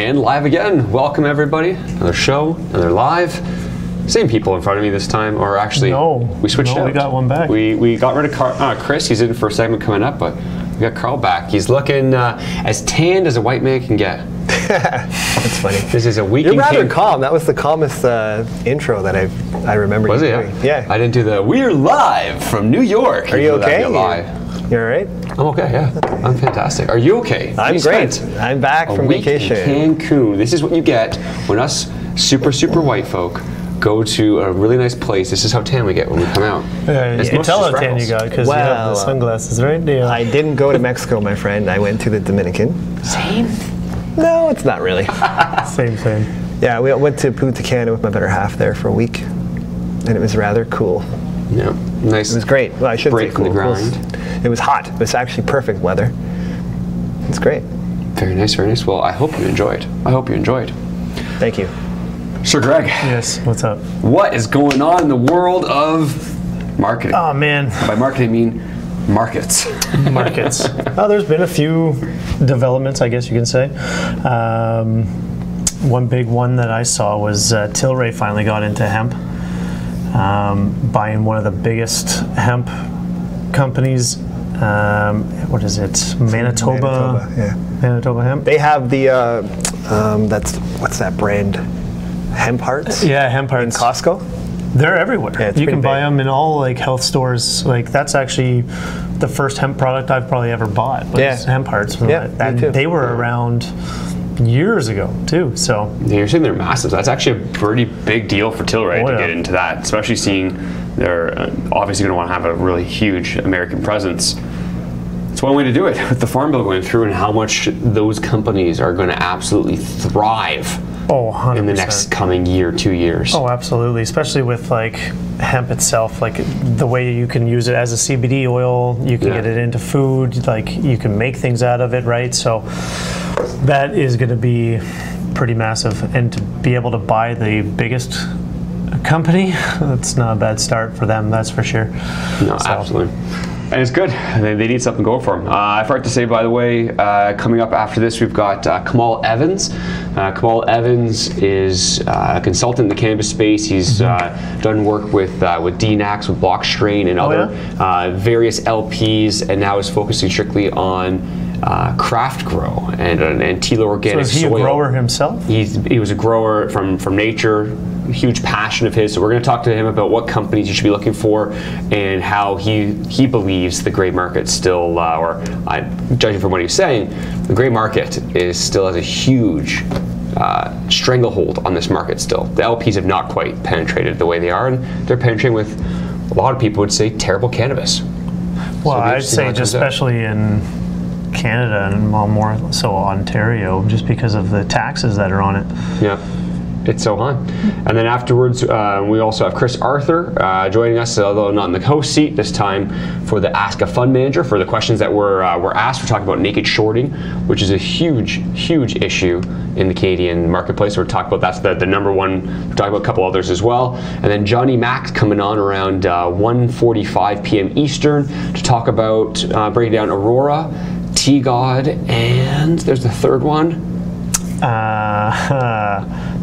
And live again. Welcome everybody. Another show, another live. Same people in front of me this time, or actually, we switched out. We got one back. We got rid of Chris. He's in for a segment coming up, but we got Karl back. He's looking as tanned as a white man can get. That's funny. This is a weekend. You're rather calm. That was the calmest intro that I remember. Was it? Yeah. I didn't do the. We're live from New York. Are you okay? You're all right? I'm okay. Yeah, I'm fantastic. Are you okay? I'm great. I'm back from vacation. In Cancun. This is what you get when us super white folk go to a really nice place. This is how tan we get when we come out. You can tell how tan you got because you have the sunglasses, right? Yeah. I didn't go to Mexico, my friend. I went to the Dominican. Same? No, it's not really. Same. Yeah, we went to Punta Cana with my better half there for a week, and it was rather cool. Yeah, nice. It was great. Well, I shouldn't say cool. Break from the grind. It was hot. It was actually perfect weather. It's great. Very nice, very nice. Well, I hope you enjoyed. Thank you. Sir Greg. Yes, what's up? What is going on in the world of marketing? Oh, man. By marketing, I mean markets. Markets. Oh, there's been a few developments, I guess you can say. One big one that I saw was Tilray finally got into hemp, buying one of the biggest hemp companies. What is it? Manitoba. Yeah. Manitoba hemp. They have the what's that brand? Hemp Hearts. Yeah, Hemp Hearts. In Costco. They're everywhere. Yeah, you can buy them in all like health stores. Like that's actually the first hemp product I've probably ever bought. Was Hemp Hearts. Yeah, and they were around years ago too. So yeah, you're saying they're massive. That's actually a pretty big deal for Tilray to get into that, especially seeing they're obviously going to want to have a really huge American presence. It's one way to do it with the Farm Bill going through and how much those companies are going to absolutely thrive. 100%. In the next coming year, 2 years. Oh, absolutely. Especially with like hemp itself, like the way you can use it as a CBD oil, you can get it into food, like you can make things out of it, right? So that is going to be pretty massive. And to be able to buy the biggest company, that's not a bad start for them, that's for sure. No, absolutely. And it's good. They need something going for them. I forgot to say, by the way, coming up after this, we've got Kamal Evans. Kamal Evans is a consultant in the cannabis space. He's done work with DNAX, with Block Strain, and other various LPs, and now is focusing strictly on craft grow and Tilo organic soil. So is he a grower himself? He was a grower from nature. Huge passion of his, so we're going to talk to him about what companies you should be looking for and how he believes the gray market still, judging from what he's saying, the gray market still has a huge stranglehold on this market still. The LPs have not quite penetrated the way they are, and they're penetrating with, a lot of people would say, terrible cannabis. Well, I'd say just especially in Canada and more so Ontario, just because of the taxes that are on it. Yeah. It's so high. And then afterwards, we also have Chris Arthur joining us, although not in the host seat this time, for the Ask a Fund Manager for the questions that were asked. We're talking about naked shorting, which is a huge issue in the Canadian marketplace. We're talking about that's the number one. We're talking about a couple others as well. And then Johnny Mack coming on around 1:45 p.m. Eastern to talk about breaking down Aurora, T-God, and there's the third one.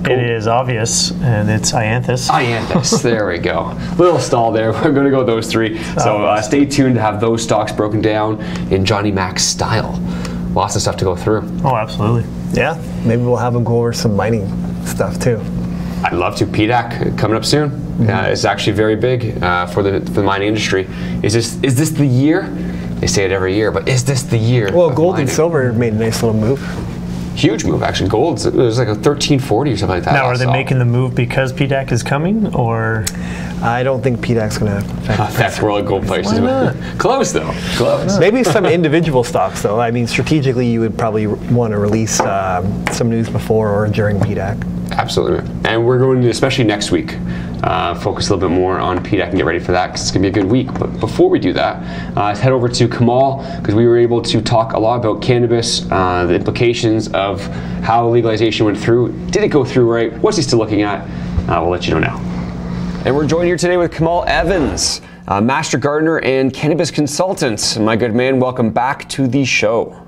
It is obvious, and it's Ianthus. Ianthus, there we go. Little stall there. We're going to go those three. So stay tuned to have those stocks broken down in Johnny Mack's style. Lots of stuff to go through. Oh, absolutely. Yeah, maybe we'll have him go over some mining stuff too. I'd love to. PDAC coming up soon. It's actually very big for the mining industry. Is this the year? They say it every year, but is this the year? Well, gold and silver made a nice little move. Huge move, actually. Gold, it was like a 1340 or something like that. Now, are they making the move because PDAC is coming, or? I don't think PDAC's going to affect world gold prices. Close, though. Close. Maybe some individual stocks, though. I mean, strategically, you would probably want to release some news before or during PDAC. Absolutely. And we're going to, especially next week, focus a little bit more on PDAC and get ready for that because it's going to be a good week. But before we do that, let's head over to Kamal because we were able to talk a lot about cannabis, the implications of how legalization went through. Did it go through right? What's he still looking at? We'll let you know now. And we're joined here today with Kamal Evans, Master Gardener and Cannabis Consultant. My good man, welcome back to the show.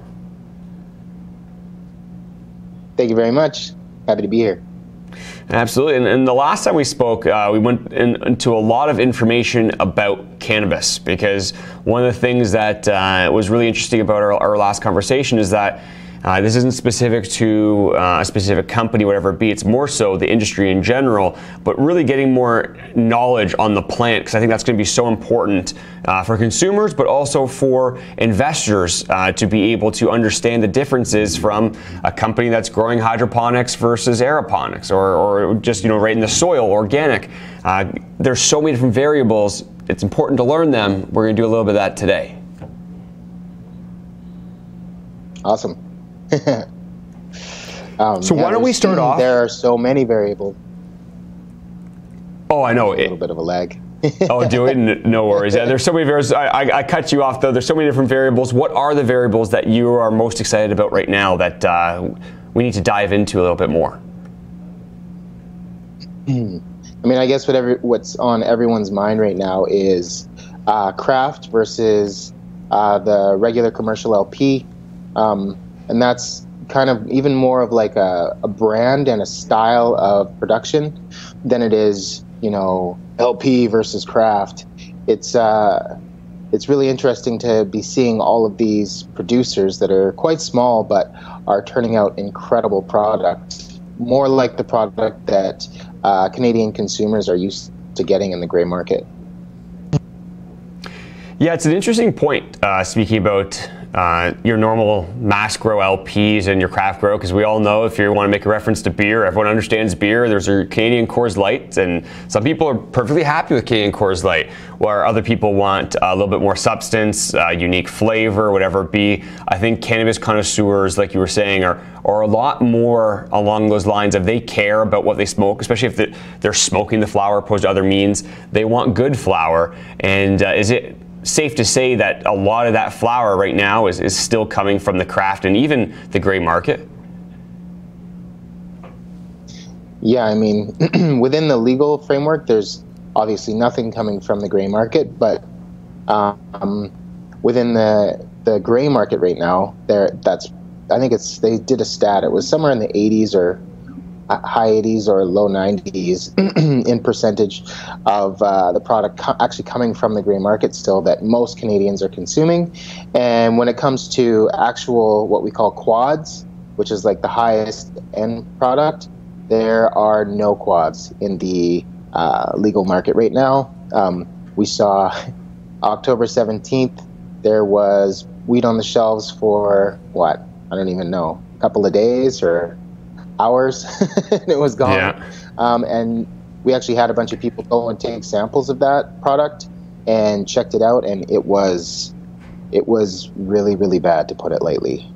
Thank you very much. Happy to be here. Absolutely. And the last time we spoke, we went into a lot of information about cannabis, because one of the things that was really interesting about our last conversation is that this isn't specific to a specific company, whatever it be. It's more so the industry in general, but really getting more knowledge on the plant, because I think that's going to be so important for consumers, but also for investors to be able to understand the differences from a company that's growing hydroponics versus aeroponics, or just right in the soil, organic. There's so many different variables. It's important to learn them. We're going to do a little bit of that today. Awesome. So why don't we start off? There are so many variables. Oh, I know. A little bit of a lag. Oh, do it? No worries. Yeah, there's so many variables. I cut you off, though. There's so many different variables. What are the variables that you are most excited about right now that we need to dive into a little bit more? I mean, I guess what's on everyone's mind right now is craft versus the regular commercial LP. And that's kind of even more of like a brand and a style of production than it is, LP versus craft. It's really interesting to be seeing all of these producers that are quite small but are turning out incredible products, more like the product that Canadian consumers are used to getting in the gray market. Yeah, it's an interesting point, speaking about your normal mass grow LPs and your craft grow, because we all know, if you want to make a reference to beer, everyone understands beer. There's your Canadian Coors Light, and some people are perfectly happy with Canadian Coors Light, where other people want a little bit more substance, unique flavor, whatever it be. I think cannabis connoisseurs, like you were saying, are a lot more along those lines of they care about what they smoke, especially if they're smoking the flower opposed to other means. They want good flower, and is it safe to say that a lot of that flower right now is still coming from the craft and even the gray market? Yeah, I mean, within the legal framework, there's obviously nothing coming from the gray market, but within the gray market right now, they did a stat. It was somewhere in the 80s or high 80s or low 90s in percentage of the product actually coming from the gray market still that most Canadians are consuming. And when it comes to actual what we call quads, which is like the highest end product, there are no quads in the legal market right now. We saw October 17th, there was weed on the shelves for what? I don't even know, a couple of days or hours, and it was gone. Yeah. And we actually had a bunch of people go and take samples of that product and checked it out, and it was really, really bad, to put it lightly.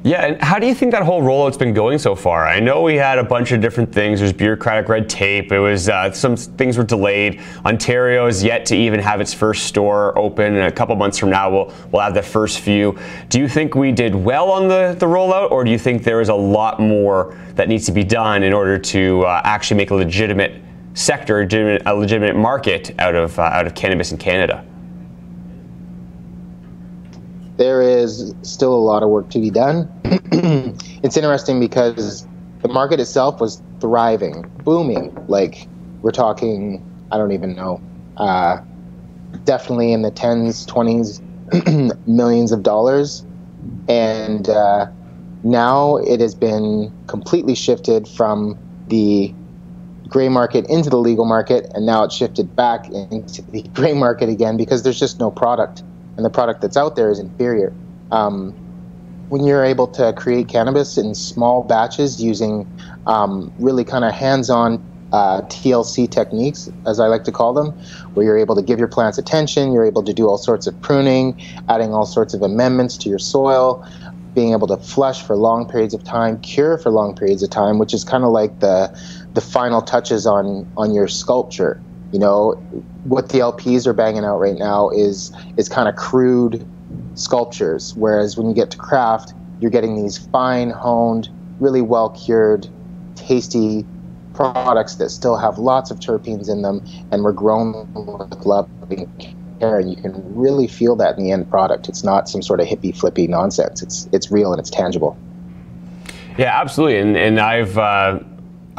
Yeah, and how do you think that whole rollout's been going so far? I know we had a bunch of different things. There's bureaucratic red tape. It was some things were delayed. Ontario is yet to even have its first store open, and a couple months from now we'll have the first few. Do you think we did well on the rollout, or do you think there is a lot more that needs to be done in order to actually make a legitimate sector, a legitimate market out of cannabis in Canada? There is still a lot of work to be done. It's interesting because the market itself was thriving, booming. Like, we're talking, I don't even know, definitely in the 10s, 20s, millions of dollars. And now it has been completely shifted from the gray market into the legal market, and now it's shifted back into the gray market again because there's just no product. And the product that's out there is inferior. When you're able to create cannabis in small batches using really kind of hands-on TLC techniques, as I like to call them, where you're able to give your plants attention, you're able to do all sorts of pruning, adding all sorts of amendments to your soil, being able to flush for long periods of time, cure for long periods of time, which is kind of like the final touches on your sculpture. You know, what the LPs are banging out right now is kind of crude sculptures, whereas when you get to craft, you're getting these fine-honed, really well-cured, tasty products that still have lots of terpenes in them and were grown with love and care, and you can really feel that in the end product. It's not some sort of hippie-flippy nonsense. It's real and it's tangible. Yeah, absolutely. And I've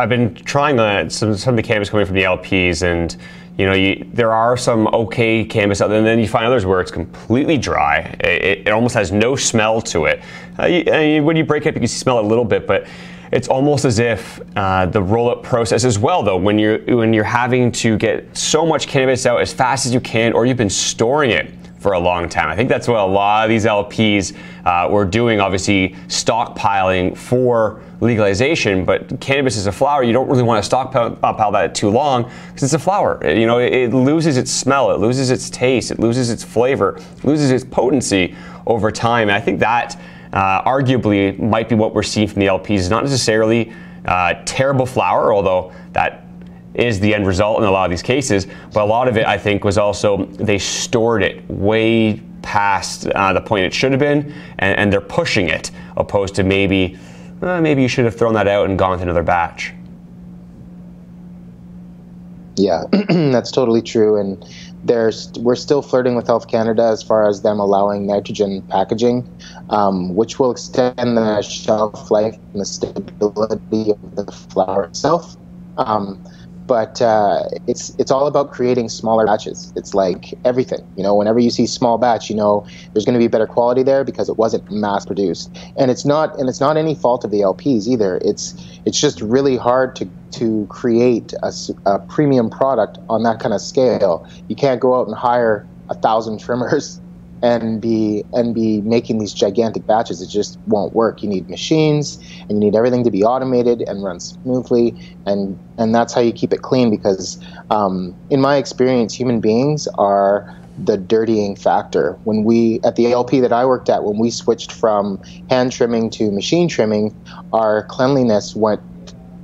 been trying some of the cannabis coming from the LPs, and there are some okay cannabis out there, and then you find others where it's completely dry. It almost has no smell to it. When you break it, you can smell it a little bit, but it's almost as if the roll-up process as well, though, when you're having to get so much cannabis out as fast as you can, or you've been storing it for a long time. I think that's what a lot of these LPs were doing, obviously stockpiling for legalization, but cannabis is a flower. You don't really want to stockpile that too long because it's a flower. It loses its smell, it loses its taste, it loses its flavor, it loses its potency over time. And I think that arguably might be what we're seeing from the LPs. It's not necessarily terrible flower, although that is the end result in a lot of these cases, but a lot of it, I think, was also they stored it way past the point it should have been, and they're pushing it, opposed to maybe you should have thrown that out and gone with another batch. Yeah, that's totally true, and we're still flirting with Health Canada as far as them allowing nitrogen packaging, which will extend the shelf life and the stability of the flower itself. But it's all about creating smaller batches. It's like everything, whenever you see small batch, there's going to be better quality there because it wasn't mass produced. And it's not any fault of the LPs either. It's just really hard to create a premium product on that kind of scale. You can't go out and hire 1,000 trimmers and be making these gigantic batches. It just won't work. You need machines, and you need everything to be automated and run smoothly, and that's how you keep it clean, because in my experience, human beings are the dirtying factor. When at the LP that I worked at, when we switched from hand trimming to machine trimming, our cleanliness went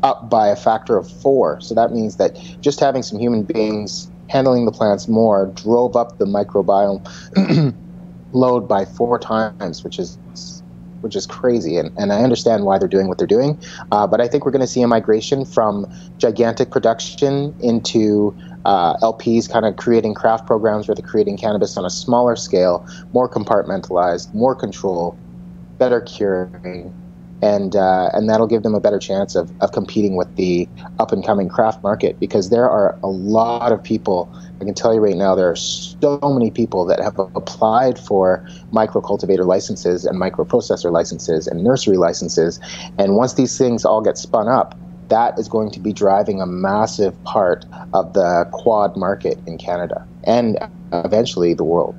up by a factor of 4. So that means that just having some human beings handling the plants more drove up the microbiome load by 4 times, which is crazy, and I understand why they're doing what they're doing, but I think we're going to see a migration from gigantic production into LPs kind of creating craft programs where they're creating cannabis on a smaller scale, more compartmentalized, more control, better curing, and that'll give them a better chance of competing with the up-and-coming craft market, because there are a lot of people. I can tell you right now, there are so many people that have applied for micro-cultivator licenses and microprocessor licenses and nursery licenses, and once these things all get spun up, that is going to be driving a massive part of the quad market in Canada and eventually the world.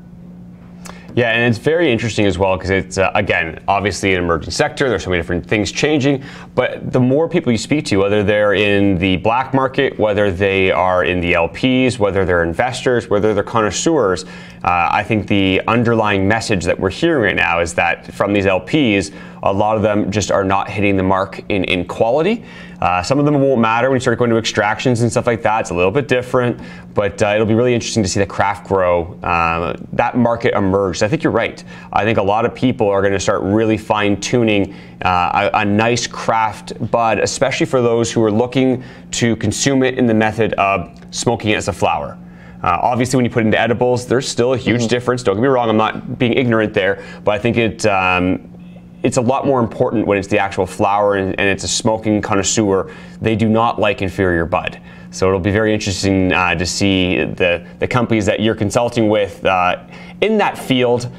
Yeah, and it's very interesting as well because it's, again, obviously an emerging sector. There's so many different things changing, but the more people you speak to, whether they're in the black market, whether they are in the LPs, whether they're investors, whether they're connoisseurs, I think the underlying message that we're hearing right now is that from these LPs, a lot of them just are not hitting the mark in quality. Some of them won't matter when you start going to extractions and stuff like that. It's a little bit different, but it'll be really interesting to see the craft grow, that market emerge. I think you're right. I think a lot of people are going to start really fine-tuning a nice craft bud, especially for those who are looking to consume it in the method of smoking it as a flower. Obviously, when you put it into edibles, there's still a huge difference. Don't get me wrong, I'm not being ignorant there, but I think it's a lot more important when it's the actual flower and it's a smoking connoisseur. They do not like inferior bud. So it'll be very interesting to see the companies that you're consulting with in that field,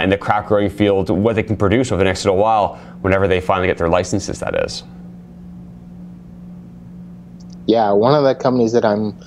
in the craft growing field, what they can produce over the next little while whenever they finally get their licenses, that is. Yeah, one of the companies that I'm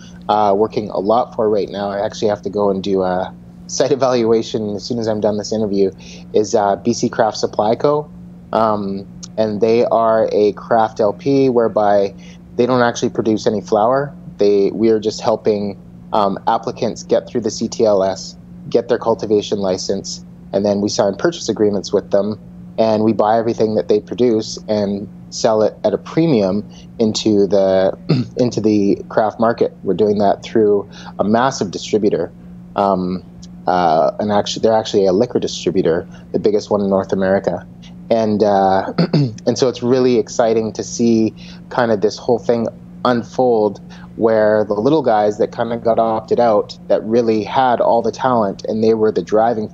working a lot for right now, I actually have to go and do a site evaluation as soon as I'm done this interview, is BC Craft Supply Co. And they are a craft LP whereby they don't actually produce any flower. We are just helping applicants get through the CTLS, get their cultivation license, and then we sign purchase agreements with them, and we buy everything that they produce and sell it at a premium into the craft market. We're doing that through a massive distributor. And they're actually a liquor distributor, the biggest one in North America, and so it's really exciting to see kind of this whole thing unfold, where the little guys that kind of got opted out, that really had all the talent and they were the driving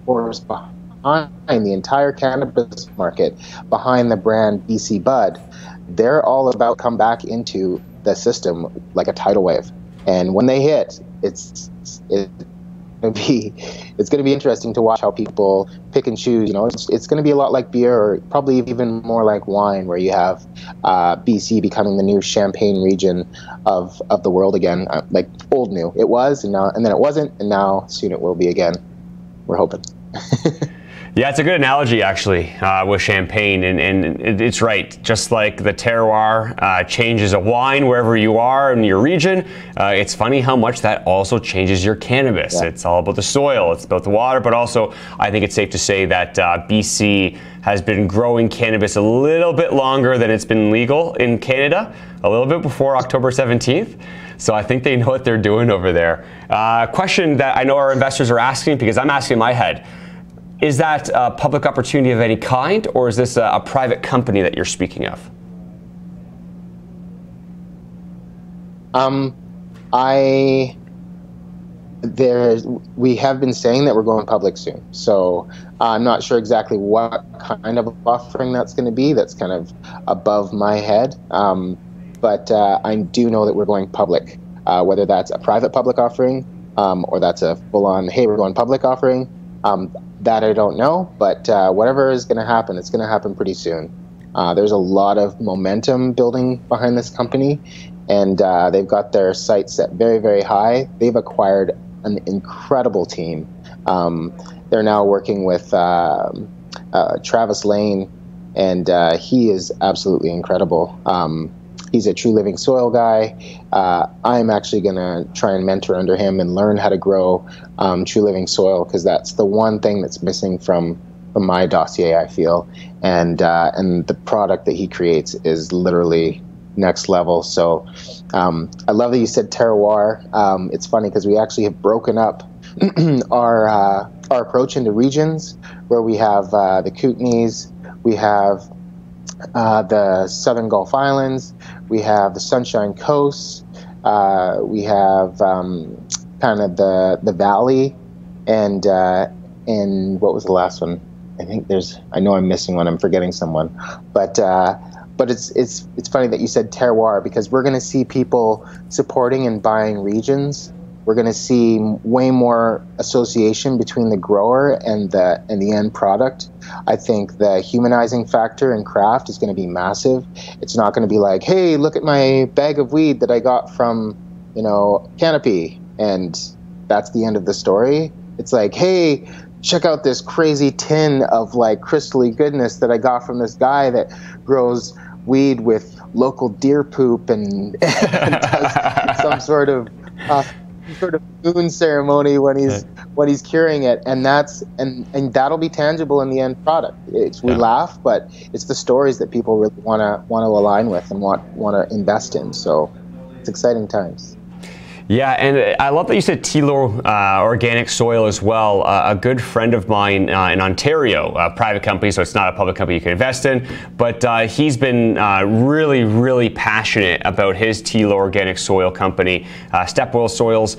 force behind the entire cannabis market, behind the brand BC Bud, they're all about come back into the system like a tidal wave. And when they hit, it's going to be interesting to watch how people pick and choose. You know, it's going to be a lot like beer, or probably even more like wine, where you have BC becoming the new champagne region of the world again. Like old new, it was, and then it wasn't, and now soon it will be again. We're hoping. Yeah, it's a good analogy, actually, with champagne, and it's right. Just like the terroir changes a wine wherever you are in your region, it's funny how much that also changes your cannabis. Yeah. It's all about the soil, it's about the water, but also I think it's safe to say that BC has been growing cannabis a little bit longer than it's been legal in Canada, a little bit before October 17th. So I think they know what they're doing over there. Question that I know our investors are asking, because I'm asking in my head, is that a public opportunity of any kind, or is this a private company that you're speaking of? We have been saying that we're going public soon. So I'm not sure exactly what kind of offering that's going to be. That's kind of above my head. But I do know that we're going public, whether that's a private public offering or that's a full-on, hey, we're going public offering. That I don't know, but whatever is going to happen, it's going to happen pretty soon. There's a lot of momentum building behind this company, and they've got their sights set very, very high. They've acquired an incredible team. They're now working with Travis Lane, and he is absolutely incredible. He's a True Living Soil guy. I'm actually going to try and mentor under him and learn how to grow True Living Soil, because that's the one thing that's missing from my dossier, I feel. And the product that he creates is literally next level. So I love that you said terroir. It's funny because we actually have broken up our approach into regions, where we have the Kootenays, we have the Southern Gulf Islands, we have the Sunshine Coast, we have kind of the Valley, and what was the last one? I know I'm missing one. I'm forgetting someone, but it's funny that you said terroir, because we're going to see people supporting and buying regions. We're going to see way more association between the grower and the end product. I think the humanizing factor in craft is going to be massive. It's not going to be like, hey, look at my bag of weed that I got from, Canopy, and that's the end of the story. It's like, hey, check out this crazy tin of like crystally goodness that I got from this guy that grows weed with local deer poop and does some sort of moon ceremony when he's curing it, and that'll be tangible in the end product. We laugh, but it's the stories that people really want to align with and want to invest in. So it's exciting times. Yeah, and I love that you said Tilo Organic Soil as well. A good friend of mine in Ontario, a private company, so it's not a public company you can invest in, but he's been really, really passionate about his Tilo Organic Soil company, Step Oil Soils.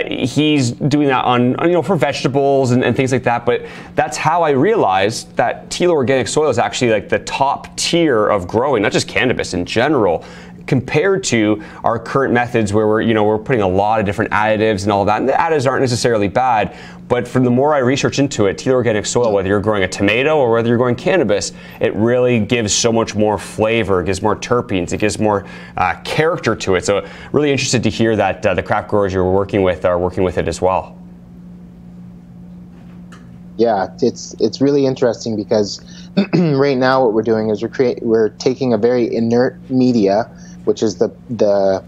He's doing that on for vegetables and things like that, but that's how I realized that Tilo Organic Soil is actually like the top tier of growing, not just cannabis in general, compared to our current methods where we're putting a lot of different additives and all that. And the additives aren't necessarily bad, but from the more I research into it, Tilo Organic Soil, whether you're growing a tomato or whether you're growing cannabis, it really gives so much more flavor, it gives more terpenes, it gives more character to it. So really interested to hear that the craft growers you're working with are working with it as well. Yeah, it's really interesting because right now what we're doing is we're taking a very inert media, which is the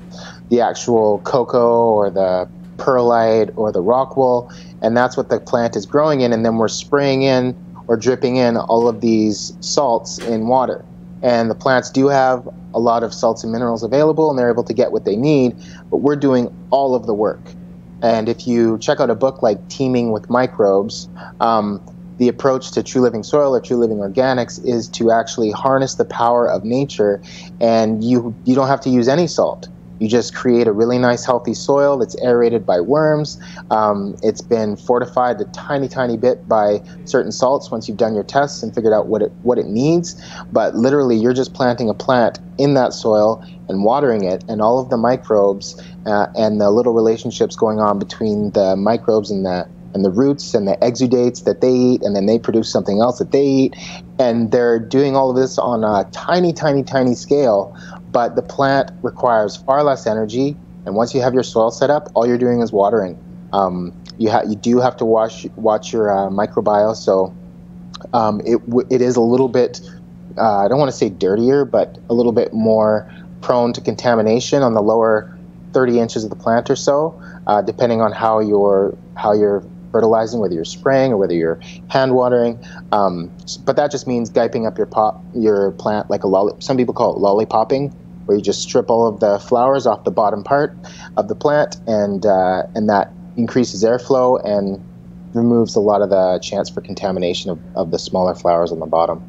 actual cocoa or the perlite or the rock wool, and that's what the plant is growing in, and then we're spraying in or dripping in all of these salts in water. And the plants do have a lot of salts and minerals available, and they're able to get what they need, but we're doing all of the work. And if you check out a book like Teeming with Microbes, the approach to True Living Soil or True Living Organics is to actually harness the power of nature, and you don't have to use any salt. You just create a really nice, healthy soil that's aerated by worms. It's been fortified a tiny, tiny bit by certain salts once you've done your tests and figured out what it needs. But literally, you're just planting a plant in that soil and watering it, and all of the microbes and the little relationships going on between the microbes and the roots and the exudates that they eat, and then they produce something else that they eat. And they're doing all of this on a tiny, tiny, tiny scale, but the plant requires far less energy. And once you have your soil set up, all you're doing is watering. You do have to watch your microbiome, so it is a little bit, I don't want to say dirtier, but a little bit more prone to contamination on the lower 30 inches of the plant or so, depending on how you're fertilizing, whether you're spraying or whether you're hand watering. But that just means giping up your plant like some people call it lollipopping, where you just strip all of the flowers off the bottom part of the plant, and that increases airflow and removes a lot of the chance for contamination of the smaller flowers on the bottom.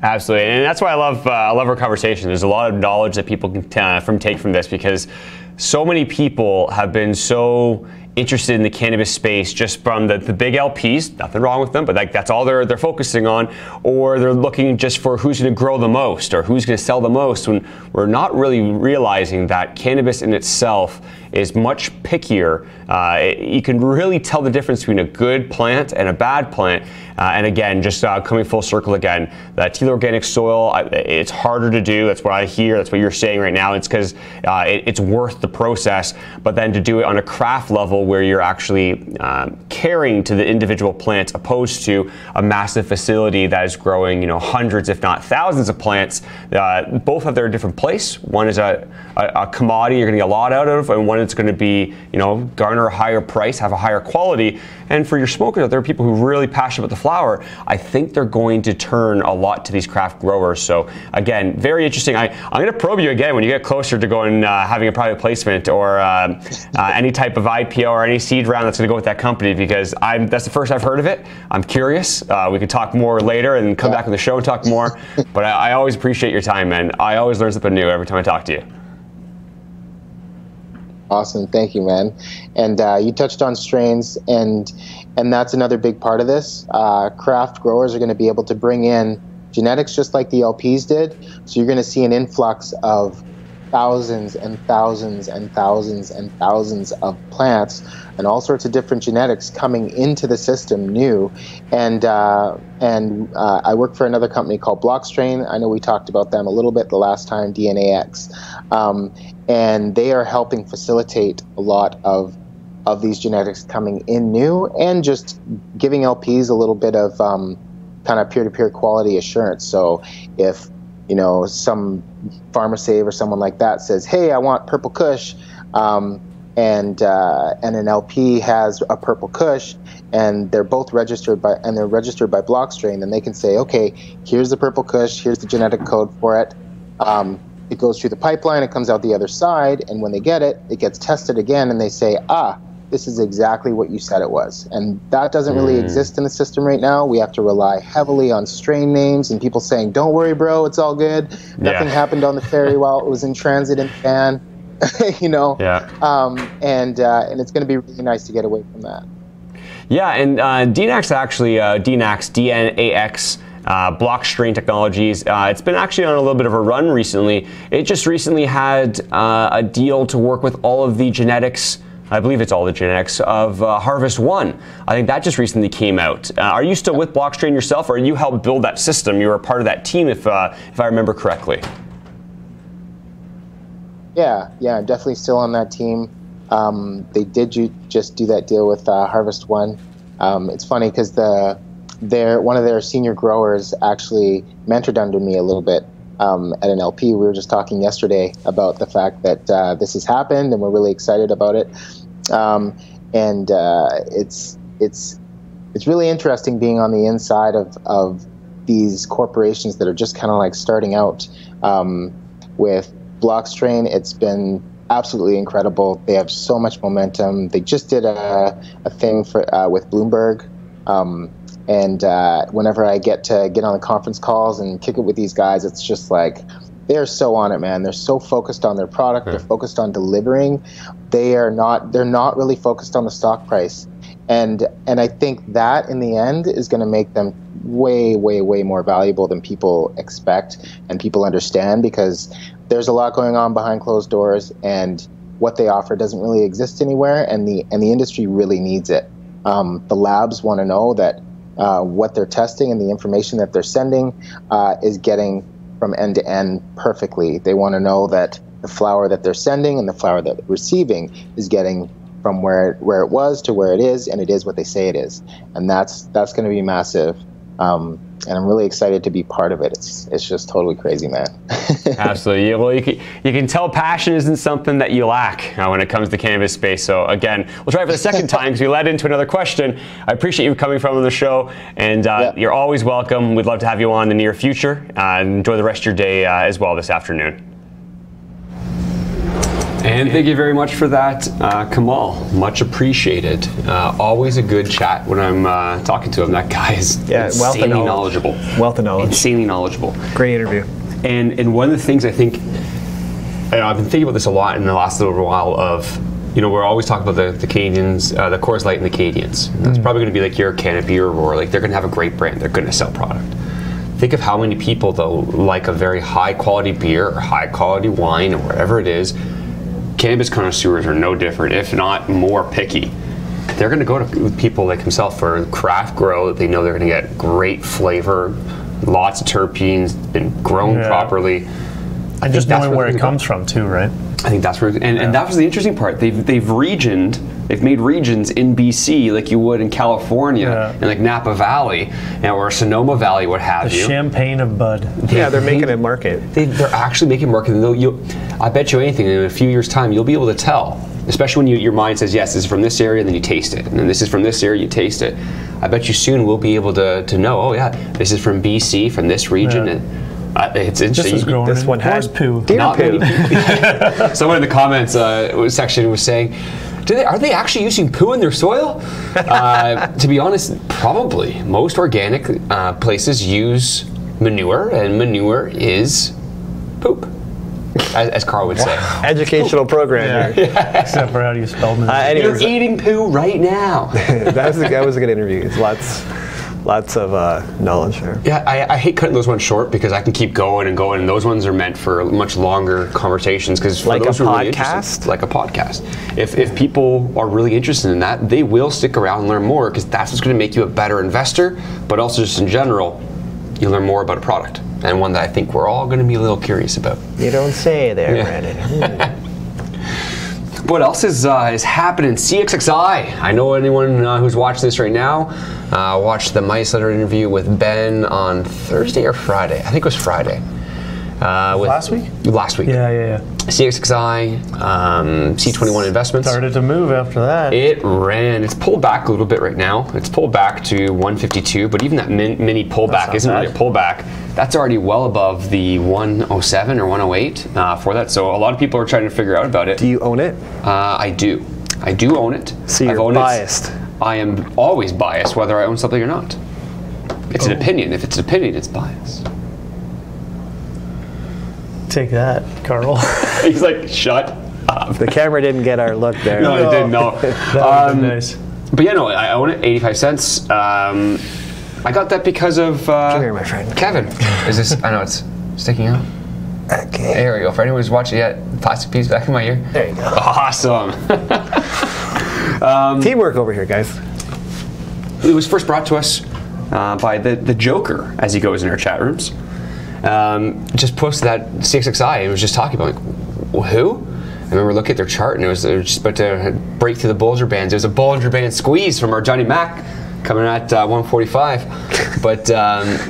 Absolutely, and that's why I love our conversation. There's a lot of knowledge that people can take from this, because so many people have been so interested in the cannabis space just from the big LPs, nothing wrong with them, but like that's all they're focusing on, or they're looking just for who's going to grow the most or who's going to sell the most, when we're not really realizing that cannabis in itself is much pickier. You can really tell the difference between a good plant and a bad plant. And again, just coming full circle again, that teal organic soil, it's harder to do. That's what I hear. That's what you're saying right now. It's because it's worth the process. But then to do it on a craft level where you're actually caring to the individual plants, opposed to a massive facility that is growing, hundreds, if not thousands of plants, both have their different place. One is a commodity you're going to get a lot out of, and one it's going to be, garner a higher price, have a higher quality. And for your smokers, there are people who are really passionate about the flower. I think they're going to turn a lot to these craft growers. So again, very interesting. I'm going to probe you again when you get closer to going having a private placement or any type of IPO or any seed round that's going to go with that company, because that's the first I've heard of it. I'm curious. We could talk more later and come back on the show and talk more. But I always appreciate your time, man. I always learn something new every time I talk to you. Awesome, thank you, man. And you touched on strains, and that's another big part of this. Craft growers are going to be able to bring in genetics just like the LPs did. So you're going to see an influx of thousands and thousands and thousands and thousands of plants and all sorts of different genetics coming into the system new. And I work for another company called Blockstrain. I know we talked about them a little bit the last time, DNAX. And they are helping facilitate a lot of these genetics coming in new, and just giving LPs a little bit of kind of peer-to-peer quality assurance. So if some PharmaSave or someone like that says, "Hey, I want Purple Kush," and an LP has a Purple Kush, and they're both registered by Blockstrain, then they can say, "Okay, here's the Purple Kush, here's the genetic code for it." It goes through the pipeline, it comes out the other side, and when they get it, it gets tested again, and they say, this is exactly what you said it was. And that doesn't really exist in the system right now. We have to rely heavily on strain names and people saying, "Don't worry, bro, it's all good. Nothing happened on the ferry while it was in transit in Japan." And it's going to be really nice to get away from that. Yeah, and DNAX actually, DNAX, Blockstrain Technologies, it's been actually on a little bit of a run recently. It just recently had a deal to work with all of the genetics, I believe it's all the genetics, of Harvest One. I think that just recently came out. Are you still with Blockstrain yourself, or you helped build that system? You were a part of that team, if I remember correctly. Yeah, I'm definitely still on that team. They did just do that deal with Harvest One. It's funny because one of their senior growers actually mentored under me a little bit at an LP. We were just talking yesterday about the fact that this has happened, and we're really excited about it. It's really interesting being on the inside of these corporations that are just kind of like starting out. With Blockstrain, it's been absolutely incredible. They have so much momentum. They just did a thing with Bloomberg. And whenever I get on the conference calls and kick it with these guys, it's just like they are so on it, man. They're so focused on their product. They're focused on delivering. They're not really focused on the stock price. And I think that in the end is going to make them way, way, way more valuable than people expect and people understand, because there's a lot going on behind closed doors, and what they offer doesn't really exist anywhere, and the industry really needs it. The labs want to know that what they're testing and the information that they're sending is getting from end to end perfectly. They want to know that the flower that they're sending and the flower that they're receiving is getting from where it was to where it is, and it is what they say it is. And that's going to be massive. And I'm really excited to be part of it. It's just totally crazy, man. Absolutely. Well, you can tell passion isn't something that you lack when it comes to cannabis space. So again, we'll try for the second time because we led into another question. I appreciate you coming from the show, and you're always welcome. We'd love to have you on in the near future. Enjoy the rest of your day as well this afternoon. And thank you very much for that, Kamal. Much appreciated. Always a good chat when I'm talking to him. That guy is insanely knowledgeable. Wealth of knowledge. Insanely knowledgeable. Great interview. And one of the things I think, I've been thinking about this a lot in the last little while of, we're always talking about the Canadians, the Coors Light and the Canadians. And that's probably going to be like your Canopy or Roar. Like, they're going to have a great brand. They're going to sell product. Think of how many people, though, like a very high quality beer or high quality wine or whatever it is. Cannabis connoisseurs are no different, if not more picky. They're going to go to people like himself for craft grow that they know they're going to get great flavor, lots of terpenes, been grown properly. And just knowing where it comes from too, right? I think that's where, and that was the interesting part. They've made regions in BC like you would in California and like Napa Valley or Sonoma Valley, what have you. The champagne of bud. They're making a market. They're actually making a market. I bet you anything, in a few years' time, you'll be able to tell. Especially when your mind says, yes, this is from this area, and then you taste it. And then this is from this area, you taste it. I bet you soon we'll be able to know, oh yeah, this is from BC, from this region. And it's interesting. This one has poo. Deer poo. Someone in the comments section was saying, are they actually using poo in their soil? To be honest, probably. Most organic places use manure, and manure is poop, as Karl would say. Educational program here. Except for how do you spell manure. You're eating poo right now. that was a good interview. It's lots of knowledge there. Yeah, I hate cutting those ones short because I can keep going and going, and those ones are meant for much longer conversations. Because like those a really podcast? Like a podcast. If people are really interested in that, they will stick around and learn more, because that's what's going to make you a better investor, but also just in general, you learn more about a product, and one that I think we're all going to be a little curious about. You don't say there, Brandon. What else is happening? CXXI. I know anyone who's watching this right now watched the Midas Letter interview with Ben on Thursday or Friday. I think it was Friday. Last week? Last week. Yeah. CXXI, C21 Investments. Started to move after that. It ran. It's pulled back a little bit right now. It's pulled back to 152, but even that mini pullback isn't really a pullback. That's already well above the 107 or 108 for that. So a lot of people are trying to figure out about it. Do you own it? I do. I do own it. So you're biased. I am always biased, whether I own something or not. It's an opinion. If it's an opinion, it's biased. Take that, Karl. He's like, shut up. The camera didn't get our look there. No, it didn't. No. That would be nice. But yeah, no, I own it, 85 cents. I got that because of Come here, my friend. Kevin. Is this? I know it's sticking out. Okay. There we go. For anyone who's watching yet, plastic piece back in my ear. There you go. Awesome. Teamwork over here, guys. It was first brought to us by the Joker, as he goes in our chat rooms. Just posted that CXXI and was just talking about, like, who? I remember looking at their chart, and they were just about to break through the Bollinger Bands. There was a Bollinger Band squeeze from our Johnny Mac coming at 145. But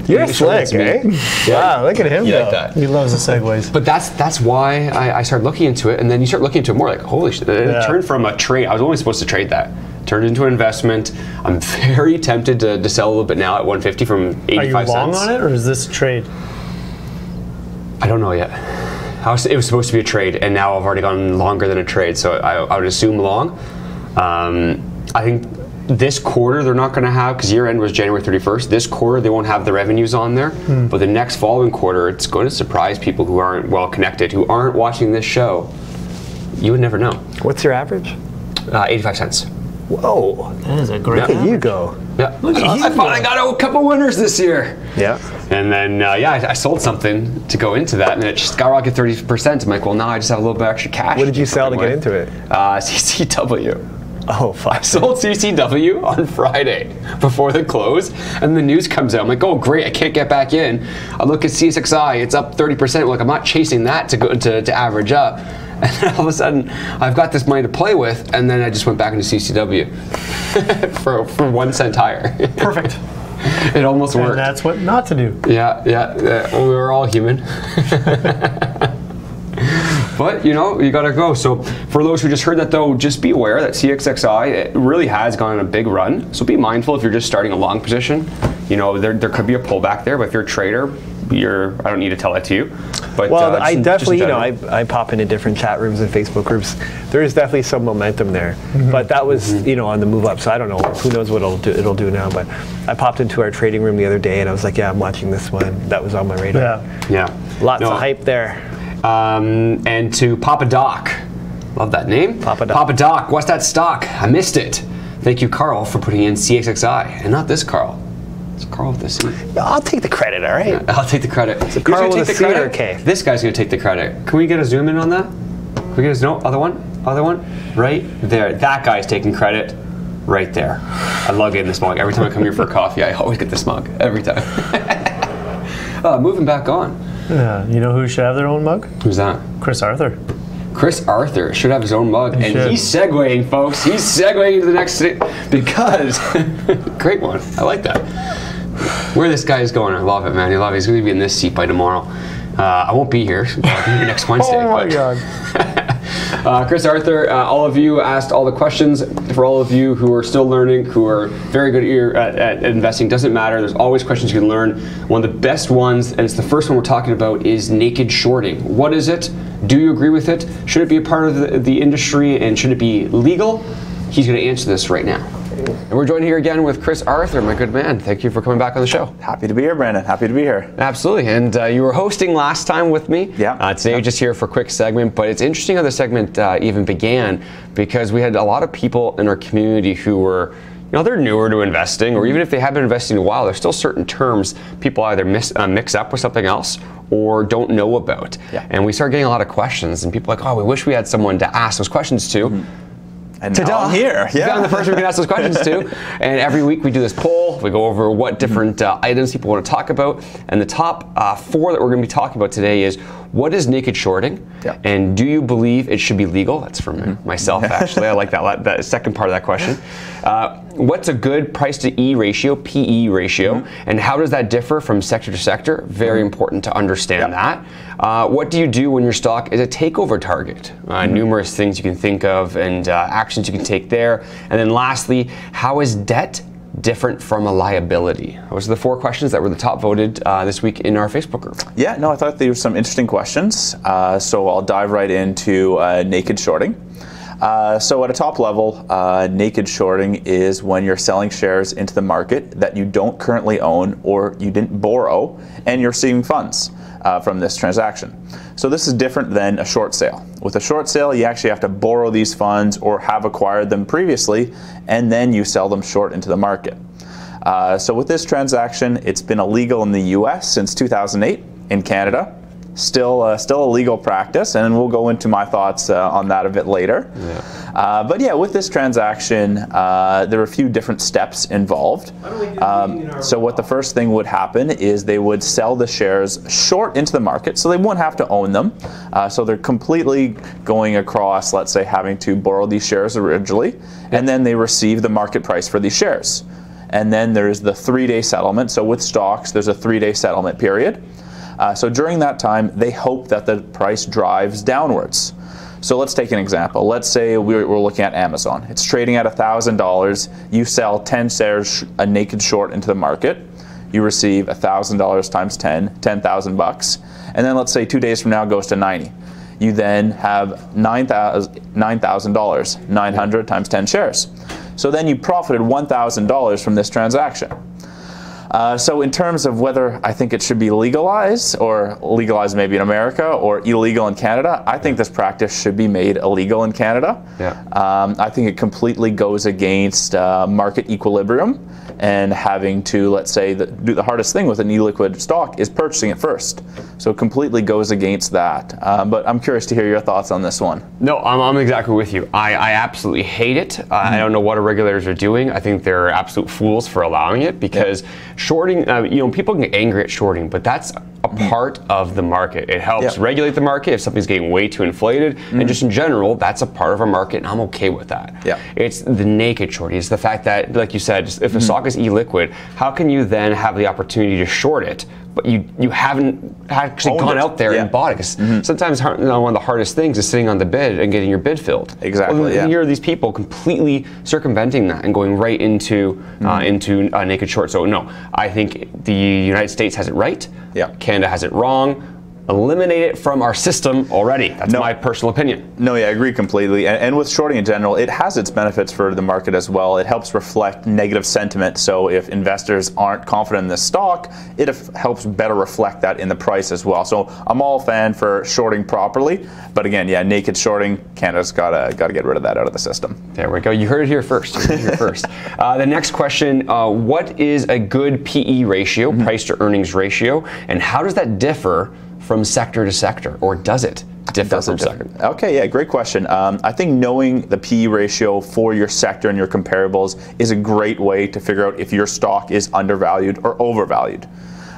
you're slick, eh? Yeah. Wow, look at him. You like that? He loves the segues. But that's why I started looking into it, and then you start looking into it more, like, holy shit. It turned from a trade. I was only supposed to trade that. Turned into an investment. I'm very tempted to sell a little bit now at 150 from 85 cents. Are you long on it, or is this a trade? I don't know yet. It was supposed to be a trade, and now I've already gone longer than a trade, so I would assume long. I think this quarter they're not going to have, because year end was January 31st. This quarter they won't have the revenues on there, but the next following quarter it's going to surprise people who aren't well connected, who aren't watching this show. You would never know. What's your average? 85 cents. Whoa. That is a great Look at you go. Yeah. I finally got a couple winners this year. Yeah. And then, I sold something to go into that, and it just skyrocketed 30%. I'm like, well, now I just have a little bit extra cash. What did you sell to get into it? CCW. Oh, fuck. I sold CCW on Friday before the close, and the news comes out. I'm like, oh, great, I can't get back in. I look at CSXI, it's up 30%. Like, I'm not chasing that to go to average up. And then all of a sudden, I've got this money to play with, and then I just went back into CCW for 1 cent higher. Perfect. It almost worked. And that's what not to do. Yeah. Well, we were all human. But, you gotta go. So for those who just heard that, though, just be aware that CXXI, it really has gone on a big run. So be mindful if you're just starting a long position. There could be a pullback there, but if you're a trader, I don't need to tell that to you. But, well, I definitely, I pop into different chat rooms and Facebook groups. There is definitely some momentum there, but that was, on the move up. So I don't know, who knows what it'll do now. But I popped into our trading room the other day, and I was like, yeah, I'm watching this one. That was on my radar. Yeah. Lots of hype there. And to Papa Doc, love that name. Papa Doc. Papa Doc, what's that stock? I missed it. Thank you, Karl, for putting in CXXI, and not this Karl. It's Karl with the C. I'll take the credit, all right? Yeah, I'll take the credit. So Karl with the C or K? This guy's going to take the credit. Can we get a zoom in on that? Can we get a other one? Right there. That guy's taking credit right there. I love getting this mug. Every time I come here for coffee, I always get this mug. Every time. Moving back on. Yeah, you know who should have their own mug? Who's that? Chris Arthur. Chris Arthur should have his own mug, and should. he's segueing, folks. He's segueing into the next because great one. I like that. Where this guy is going, I love it, man. I love it. He's going to be in this seat by tomorrow. I won't be here. I'll be here next Wednesday. Oh my God. Chris Arthur, all of you asked all the questions. For all of you who are still learning, who are very good at investing, doesn't matter. There's always questions you can learn. One of the best ones, and it's the first one we're talking about, is naked shorting. What is it? Do you agree with it? Should it be a part of the industry, and should it be legal? He's going to answer this right now. And we're joined here again with Chris Arthur, my good man. Thank you for coming back on the show. Happy to be here, Brandon. Happy to be here. Absolutely. And you were hosting last time with me. Yeah. Today you're just here for a quick segment, but it's interesting how the segment even began, because we had a lot of people in our community who were, they're newer to investing, or even if they have been investing a while, there's still certain terms people either mix up with something else or don't know about. Yeah. And we started getting a lot of questions, and people are like, oh, we wish we had someone to ask those questions to. And now I'm here. Yeah. You found the person we can ask those questions to. And every week we do this poll. We go over what different items people want to talk about. And the top 4 that we're going to be talking about today is, what is naked shorting? Yeah. And do you believe it should be legal? That's from myself, actually. I like that second part of that question. What's a good price to E ratio, PE ratio, and how does that differ from sector to sector? Very important to understand that. What do you do when your stock is a takeover target? Numerous things you can think of and actions you can take there. And then lastly, how is debt different from a liability? Those are the 4 questions that were the top voted this week in our Facebook group. Yeah, no, I thought they were some interesting questions. So I'll dive right into naked shorting. So at a top level, naked shorting is when you're selling shares into the market that you don't currently own or you didn't borrow, and you're receiving funds from this transaction. So this is different than a short sale. With a short sale, you actually have to borrow these funds or have acquired them previously, and then you sell them short into the market. So with this transaction, it's been illegal in the US since 2008, in Canada. Still a legal practice, and we'll go into my thoughts on that a bit later. Yeah. But yeah, with this transaction, there are a few different steps involved. So what the first thing would happen is they would sell the shares short into the market, so they wouldn't have to own them. So they're completely going across, let's say, having to borrow these shares originally, and then they receive the market price for these shares. And then there's the 3-day settlement. So with stocks, there's a 3-day settlement period. So during that time, they hope that the price drives downwards. So let's take an example. Let's say we're looking at Amazon. It's trading at $1,000. You sell 10 shares a naked short into the market. You receive $1,000 times 10, 10,000 bucks. And then let's say 2 days from now it goes to 90. You then have $9,000, 900 times 10 shares. So then you profited $1,000 from this transaction. So in terms of whether I think it should be legalized, or legalized maybe in America, or illegal in Canada, I think this practice should be made illegal in Canada. Yeah. I think it completely goes against market equilibrium, and having to, let's say, do the hardest thing with an e-liquid stock is purchasing it first. So it completely goes against that. But I'm curious to hear your thoughts on this one. No, I'm exactly with you. I absolutely hate it. I don't know what our regulators are doing. I think they're absolute fools for allowing it, because shorting, people can get angry at shorting, but that's a part of the market. It helps regulate the market if something's getting way too inflated, and just in general, that's a part of our market, and I'm okay with that. Yeah. It's the naked shorting. It's the fact that, like you said, if a stock is e-liquid, how can you then have the opportunity to short it, but you haven't actually gone out there and bought it? Because sometimes one of the hardest things is sitting on the bid and getting your bid filled. Exactly. Well, here are these people completely circumventing that and going right into a naked short. So no, I think the United States has it right. Yeah. Canada has it wrong. Eliminate it from our system already. That's my personal opinion. No, yeah, I agree completely. And with shorting in general, it has its benefits for the market as well. It helps reflect negative sentiment. So if investors aren't confident in this stock, it helps better reflect that in the price as well. So I'm all a fan for shorting properly. But again, yeah, naked shorting, Canada's got to get rid of that out of the system. There we go. You heard it here first. The next question, what is a good PE ratio, price to earnings ratio, and how does that differ from sector to sector, or does it differ from sector? Okay, yeah, great question. I think knowing the PE ratio for your sector and your comparables is a great way to figure out if your stock is undervalued or overvalued.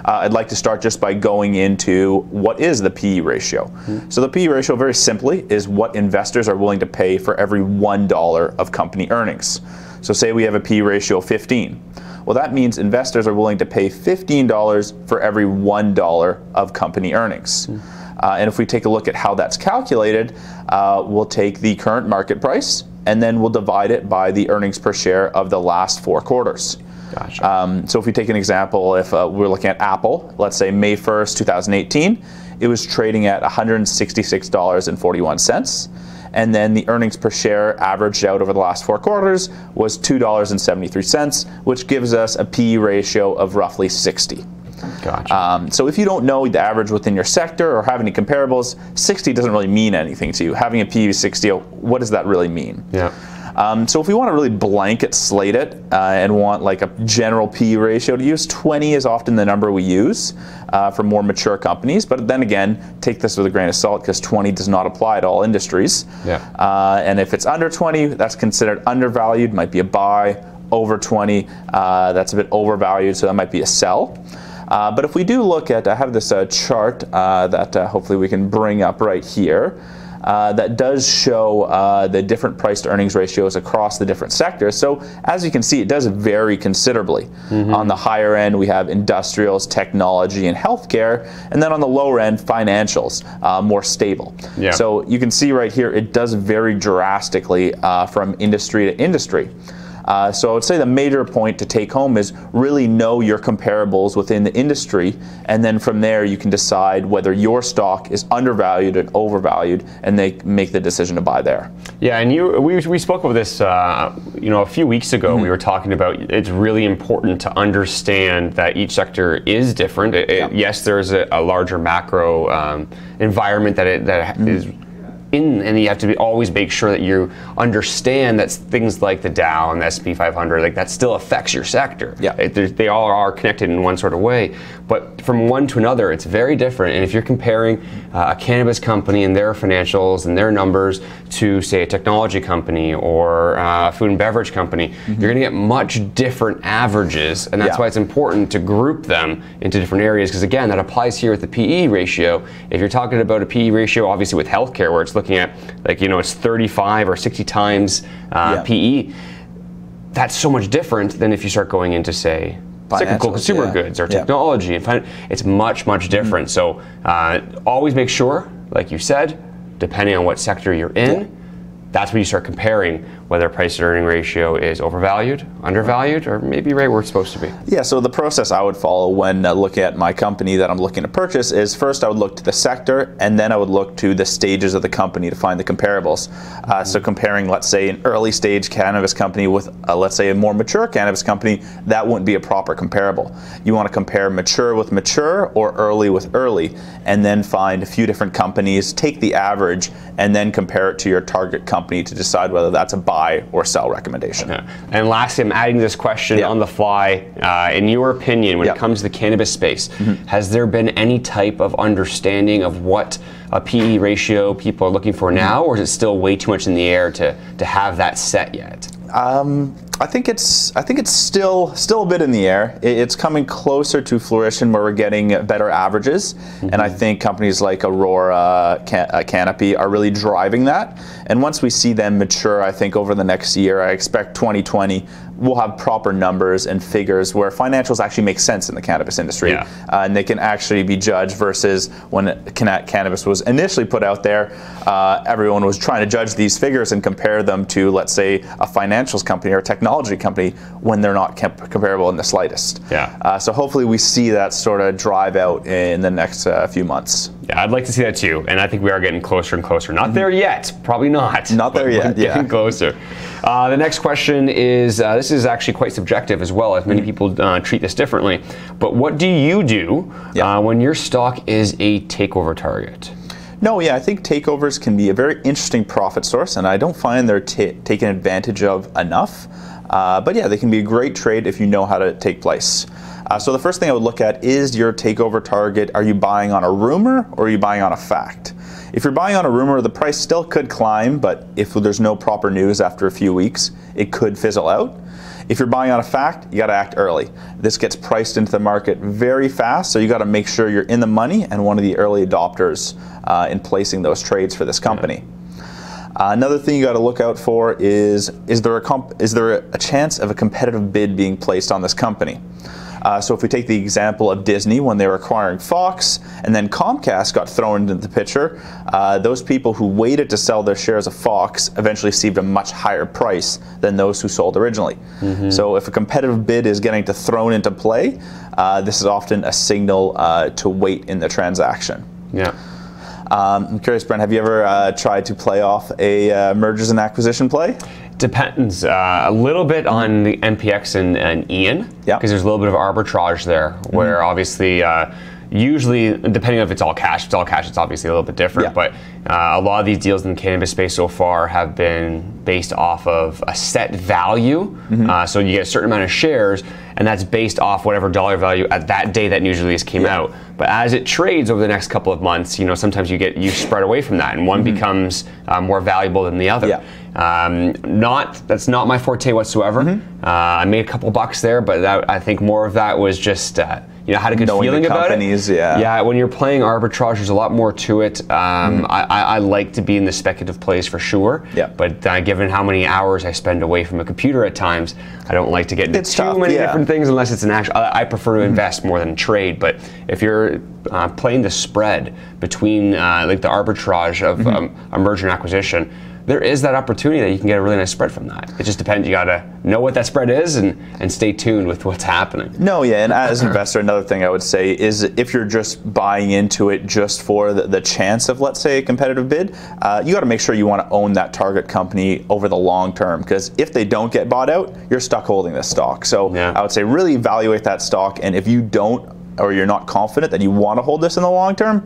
I'd like to start just by going into what is the PE ratio. So the PE ratio, very simply, is what investors are willing to pay for every $1 of company earnings. So say we have a PE ratio of 15. Well, that means investors are willing to pay $15 for every $1 of company earnings. And if we take a look at how that's calculated, we'll take the current market price, and then we'll divide it by the earnings per share of the last 4 quarters. Gotcha. So if we take an example, if we're looking at Apple, let's say May 1st, 2018, it was trading at $166.41. And then the earnings per share averaged out over the last 4 quarters was $2.73, which gives us a PE ratio of roughly 60. Gotcha. So if you don't know the average within your sector or have any comparables, 60 doesn't really mean anything to you. Having a PE of 60, what does that really mean? Yeah. So if we want to really blanket slate it and want like a general PE ratio to use, 20 is often the number we use for more mature companies. But then again, take this with a grain of salt, because 20 does not apply to all industries. Yeah. And if it's under 20, that's considered undervalued, might be a buy. Over 20, that's a bit overvalued, so that might be a sell. But if we do look at, I have this chart that hopefully we can bring up right here. That does show the different price to earnings ratios across the different sectors. So as you can see, it does vary considerably. On the higher end, we have industrials, technology, and healthcare. And then on the lower end, financials, more stable. Yeah. So you can see right here, it does vary drastically from industry to industry. So I would say the major point to take home is really know your comparables within the industry, and then from there you can decide whether your stock is undervalued and overvalued, and they make the decision to buy there. Yeah, and we spoke about this a few weeks ago. We were talking about it's really important to understand that each sector is different. Yes, there's a larger macro environment that is in, and you have to always make sure that you understand that things like the Dow and the S&P 500, like that still affects your sector. Yeah. They all are connected in one sort of way, but from one to another, it's very different. And if you're comparing a cannabis company and their financials and their numbers to, say, a technology company or a food and beverage company, you're going to get much different averages, and that's why it's important to group them into different areas, because again, that applies here with the PE ratio. If you're talking about a PE ratio, obviously with healthcare, where it's looking at, it's 35 or 60 times PE, that's so much different than if you start going into, say, cyclical consumer goods or technology. It's much, much different. So always make sure, like you said, depending on what sector you're in, that's when you start comparing whether price to earning ratio is overvalued, undervalued, or maybe right where it's supposed to be? Yeah, so the process I would follow when looking at my company that I'm looking to purchase is first I would look to the sector, and then I would look to the stages of the company to find the comparables. So comparing, let's say, an early stage cannabis company with, let's say, a more mature cannabis company, that wouldn't be a proper comparable. You want to compare mature with mature or early with early, and then find a few different companies, take the average, and then compare it to your target company to decide whether that's a buy or sell recommendation. Yeah. And lastly, I'm adding this question on the fly. In your opinion, when it comes to the cannabis space, has there been any type of understanding of what a PE ratio people are looking for now, or is it still way too much in the air to have that set yet? I think it's still a bit in the air. It's coming closer to fruition where we're getting better averages, and I think companies like Aurora, Canopy are really driving that. And once we see them mature, I think over the next year, I expect 2020 we'll have proper numbers and figures where financials actually make sense in the cannabis industry, and they can actually be judged versus when cannabis was initially put out there, everyone was trying to judge these figures and compare them to, let's say, a financials company or a technology company when they're not comparable in the slightest. So hopefully we see that sort of drive out in the next few months. Yeah, I'd like to see that too, and I think we are getting closer and closer. Not there yet, probably not. Not there yet, getting closer. The next question is, this is actually quite subjective as well, as many people treat this differently. But what do you do when your stock is a takeover target? No, I think takeovers can be a very interesting profit source, and I don't find they're taken advantage of enough. But yeah, they can be a great trade if you know how to take place. So the first thing I would look at is your takeover target. Are you buying on a rumor or are you buying on a fact? If you're buying on a rumor, the price still could climb, but if there's no proper news after a few weeks, it could fizzle out. If you're buying on a fact, you got to act early. This gets priced into the market very fast, so you got to make sure you're in the money and one of the early adopters in placing those trades for this company. Another thing you got to look out for is there a chance of a competitive bid being placed on this company? So if we take the example of Disney when they were acquiring Fox, and then Comcast got thrown into the picture, those people who waited to sell their shares of Fox eventually received a much higher price than those who sold originally. So if a competitive bid is getting thrown into play, this is often a signal to wait in the transaction. I'm curious, Brent, have you ever tried to play off a mergers and acquisition play? Depends a little bit on the MPX and Ian, because there's a little bit of arbitrage there, where obviously, usually, depending on if it's all cash, it's obviously a little bit different, but a lot of these deals in the cannabis space so far have been based off of a set value, so you get a certain amount of shares, and that's based off whatever dollar value at that day that news release came out. But as it trades over the next couple of months, sometimes you spread away from that, and one becomes more valuable than the other. That's not my forte whatsoever. I made a couple bucks there, but I think more of that was just had a good feeling about it. When you're playing arbitrage, there's a lot more to it. I like to be in the speculative plays for sure. But given how many hours I spend away from a computer at times, I don't like to get into too many different things unless it's an actual. I prefer to invest more than trade. But if you're playing the spread between like the arbitrage of a merger and acquisition, there is that opportunity that you can get a really nice spread from that. It just depends. You got to know what that spread is and stay tuned with what's happening. And as an investor, another thing I would say is if you're just buying into it just for the chance of, let's say, a competitive bid, you got to make sure you want to own that target company over the long term, because if they don't get bought out, you're stuck holding this stock. So I would say really evaluate that stock, and if you don't, or you're not confident that you want to hold this in the long term,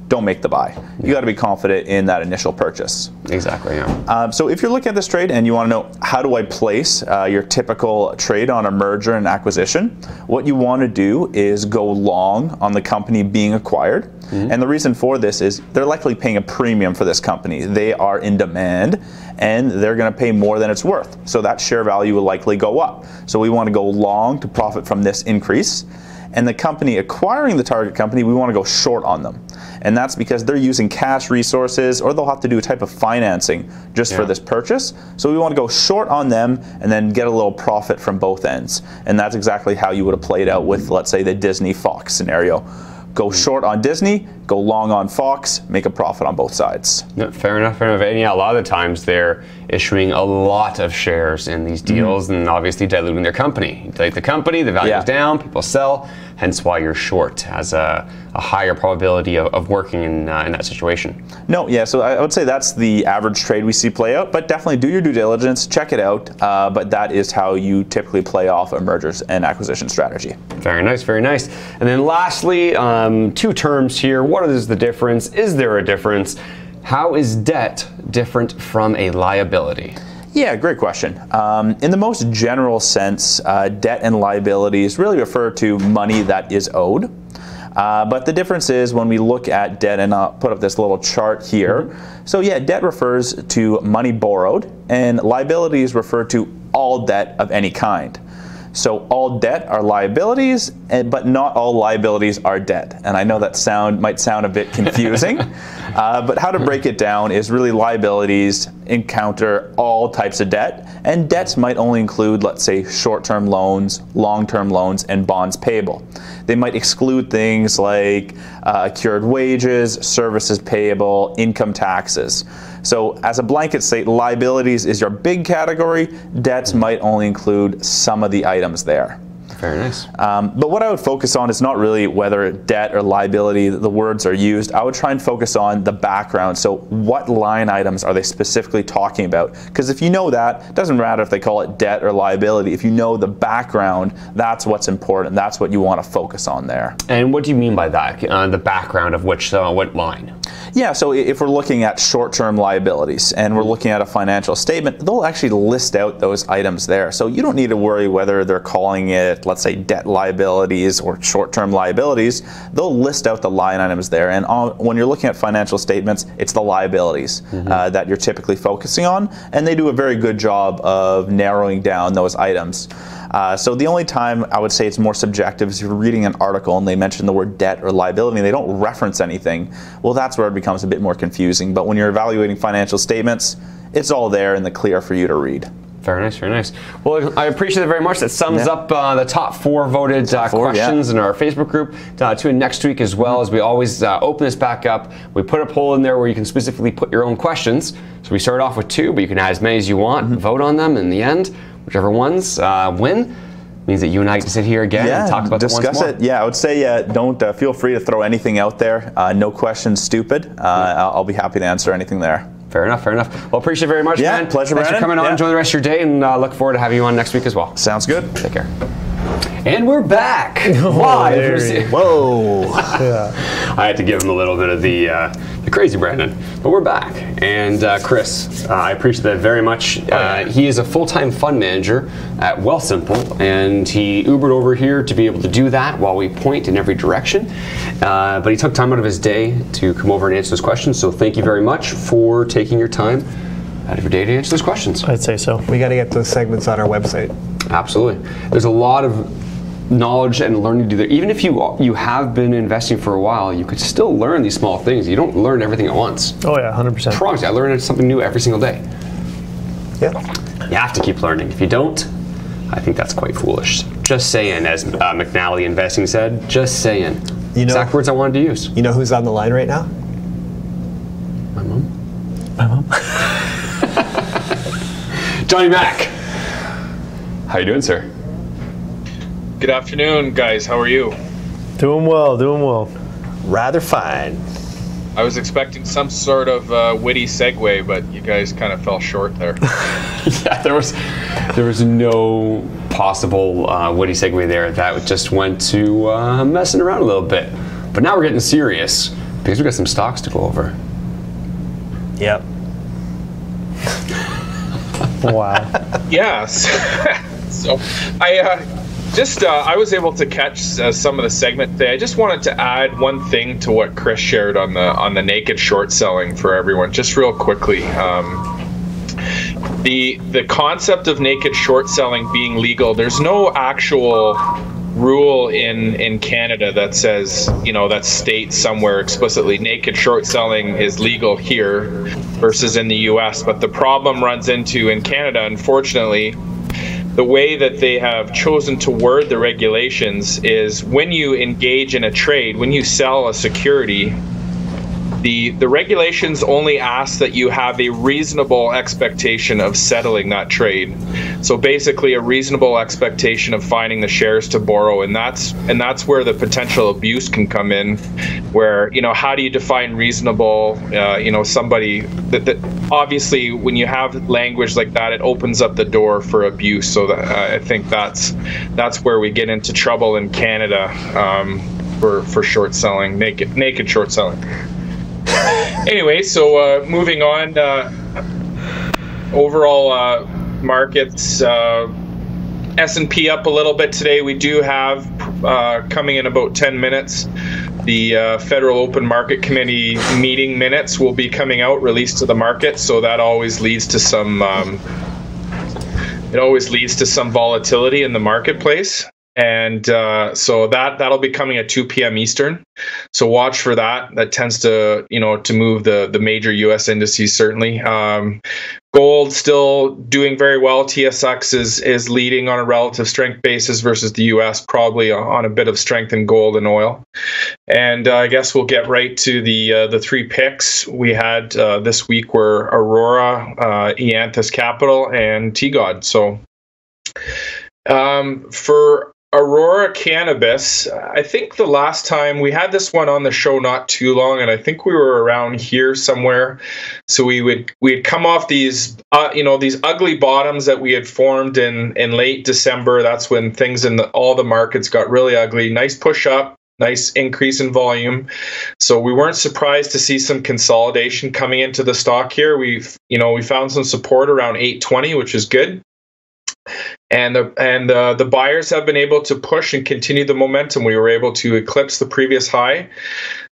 don't make the buy. You got to be confident in that initial purchase. Exactly, so if you're looking at this trade and you want to know how do I place your typical trade on a merger and acquisition, what you want to do is go long on the company being acquired. And the reason for this is they're likely paying a premium for this company. They are in demand, and they're going to pay more than it's worth. So that share value will likely go up. So we want to go long to profit from this increase. And the company acquiring the target company, we want to go short on them. And that's because they're using cash resources, or they'll have to do a type of financing just for this purchase. So we want to go short on them and then get a little profit from both ends. And that's exactly how you would have played out with, let's say, the Disney Fox scenario. Go short on Disney, go long on Fox, make a profit on both sides. Fair enough. And a lot of the times there, issuing a lot of shares in these deals and obviously diluting their company. You dilute the company, the value is down, people sell, hence why you're short, has a higher probability of working in that situation. No, yeah, so I would say that's the average trade we see play out, but definitely do your due diligence, check it out, but that is how you typically play off a mergers and acquisition strategy. Very nice, very nice. And then lastly, 2 terms here. What is the difference? Is there a difference? How is debt different from a liability? Yeah, great question. In the most general sense, debt and liabilities really refer to money that is owed. But the difference is when we look at debt, and I'll put up this little chart here. So yeah, debt refers to money borrowed, and liabilities refer to all debt of any kind. So all debt are liabilities, but not all liabilities are debt. And I know that might sound a bit confusing, but how to break it down is really liabilities encounter all types of debt, and debts might only include, let's say, short-term loans, long-term loans, and bonds payable. They might exclude things like accrued wages, services payable, income taxes. So as a blanket state, liabilities is your big category. Debts might only include some of the items there. Very nice. But what I would focus on is not really whether debt or liability, the words are used. I would try and focus on the background. So what line items are they specifically talking about? Because if you know that, it doesn't matter if they call it debt or liability. If you know the background, that's what's important. That's what you want to focus on there. And what do you mean by that? The background of what line? Yeah, so if we're looking at short-term liabilities and we're looking at a financial statement, they'll actually list out those items there. So you don't need to worry whether they're calling it, let's say, debt liabilities or short-term liabilities. They'll list out the line items there. And when you're looking at financial statements, it's the liabilities that you're typically focusing on. And they do a very good job of narrowing down those items. So the only time I would say it's more subjective is if you're reading an article and they mention the word debt or liability and they don't reference anything. Well, that's where it becomes a bit more confusing. But when you're evaluating financial statements, it's all there in the clear for you to read. Very nice, very nice. Well, I appreciate it very much. That sums up the top 4 voted questions in our Facebook group. Tune in next week as well, as we always open this back up. We put a poll in there where you can specifically put your own questions. So we start off with 2, but you can add as many as you want. Vote on them in the end. Whichever ones win means that you and I can sit here again and talk about discuss it. Yeah, I would say don't feel free to throw anything out there. No questions stupid. I'll be happy to answer anything there. Fair enough, fair enough. Well, appreciate it very much, man. Pleasure, Thanks Brandon. for coming on. Enjoy the rest of your day, and look forward to having you on next week as well. Sounds good. Take care. And we're back live. Whoa! Yeah. I had to give him a little bit of the crazy Brandon, but we're back. And Chris, I appreciate that very much. He is a full-time fund manager at Wealthsimple, and he Ubered over here to be able to do that while we point in every direction. But he took time out of his day to come over and answer those questions. So thank you very much for taking your time out of your day to answer those questions. I'd say so. We got to get those segments on our website. Absolutely. There's a lot of knowledge and learning to do there. Even if you have been investing for a while, you could still learn these small things. You don't learn everything at once. Oh yeah, 100%. I promise you, I learn something new every single day. Yeah. You have to keep learning. If you don't, I think that's quite foolish. Just saying, as McNally Investing said, just saying. Exact words I wanted to use. You know who's on the line right now? My mom. My mom. Johnny Mac. How you doing, sir? Good afternoon, guys. How are you? Doing well, doing well. Rather fine. I was expecting some sort of witty segue, but you guys kind of fell short there. Yeah, there was no possible witty segue there. That just went to messing around a little bit. But now we're getting serious because we got some stocks to go over. Yep. Wow. Yes. So I was able to catch some of the segment today. I just wanted to add one thing to what Chris shared on the naked short selling for everyone, just real quickly. The concept of naked short selling being legal, there's no actual rule in Canada that says, that states somewhere explicitly naked short selling is legal here versus in the US. But the problem runs into in Canada, unfortunately, the way that they have chosen to word the regulations is when you engage in a trade, when you sell a security, the regulations only ask that you have a reasonable expectation of settling that trade. So basically a reasonable expectation of finding the shares to borrow, and that's where the potential abuse can come in, where, you know, how do you define reasonable? You know, somebody that obviously when you have language like that, it opens up the door for abuse. So that, I think that's where we get into trouble in Canada for short selling, naked short selling. Anyway, so moving on, overall markets, S&P up a little bit today. We do have coming in about 10 minutes, the Federal Open Market Committee meeting minutes will be coming out, released to the market. So that always leads to some volatility in the marketplace. And so that'll be coming at 2 p.m. Eastern. So watch for that. That tends to, you know, to move the major U.S. indices, certainly. Gold still doing very well. TSX is leading on a relative strength basis versus the U.S., probably on a bit of strength in gold and oil. And I guess we'll get right to the three picks we had this week were Aurora, Eanthus Capital, and TGOD. So for Aurora Cannabis, I think the last time we had this one on the show not too long, and I think we were around here somewhere. So we'd come off these these ugly bottoms that we had formed in late December. That's when things in all the markets got really ugly. Nice push up, nice increase in volume. So we weren't surprised to see some consolidation coming into the stock here. We found some support around 820, which is good. And the buyers have been able to push and continue the momentum. We were able to eclipse the previous high.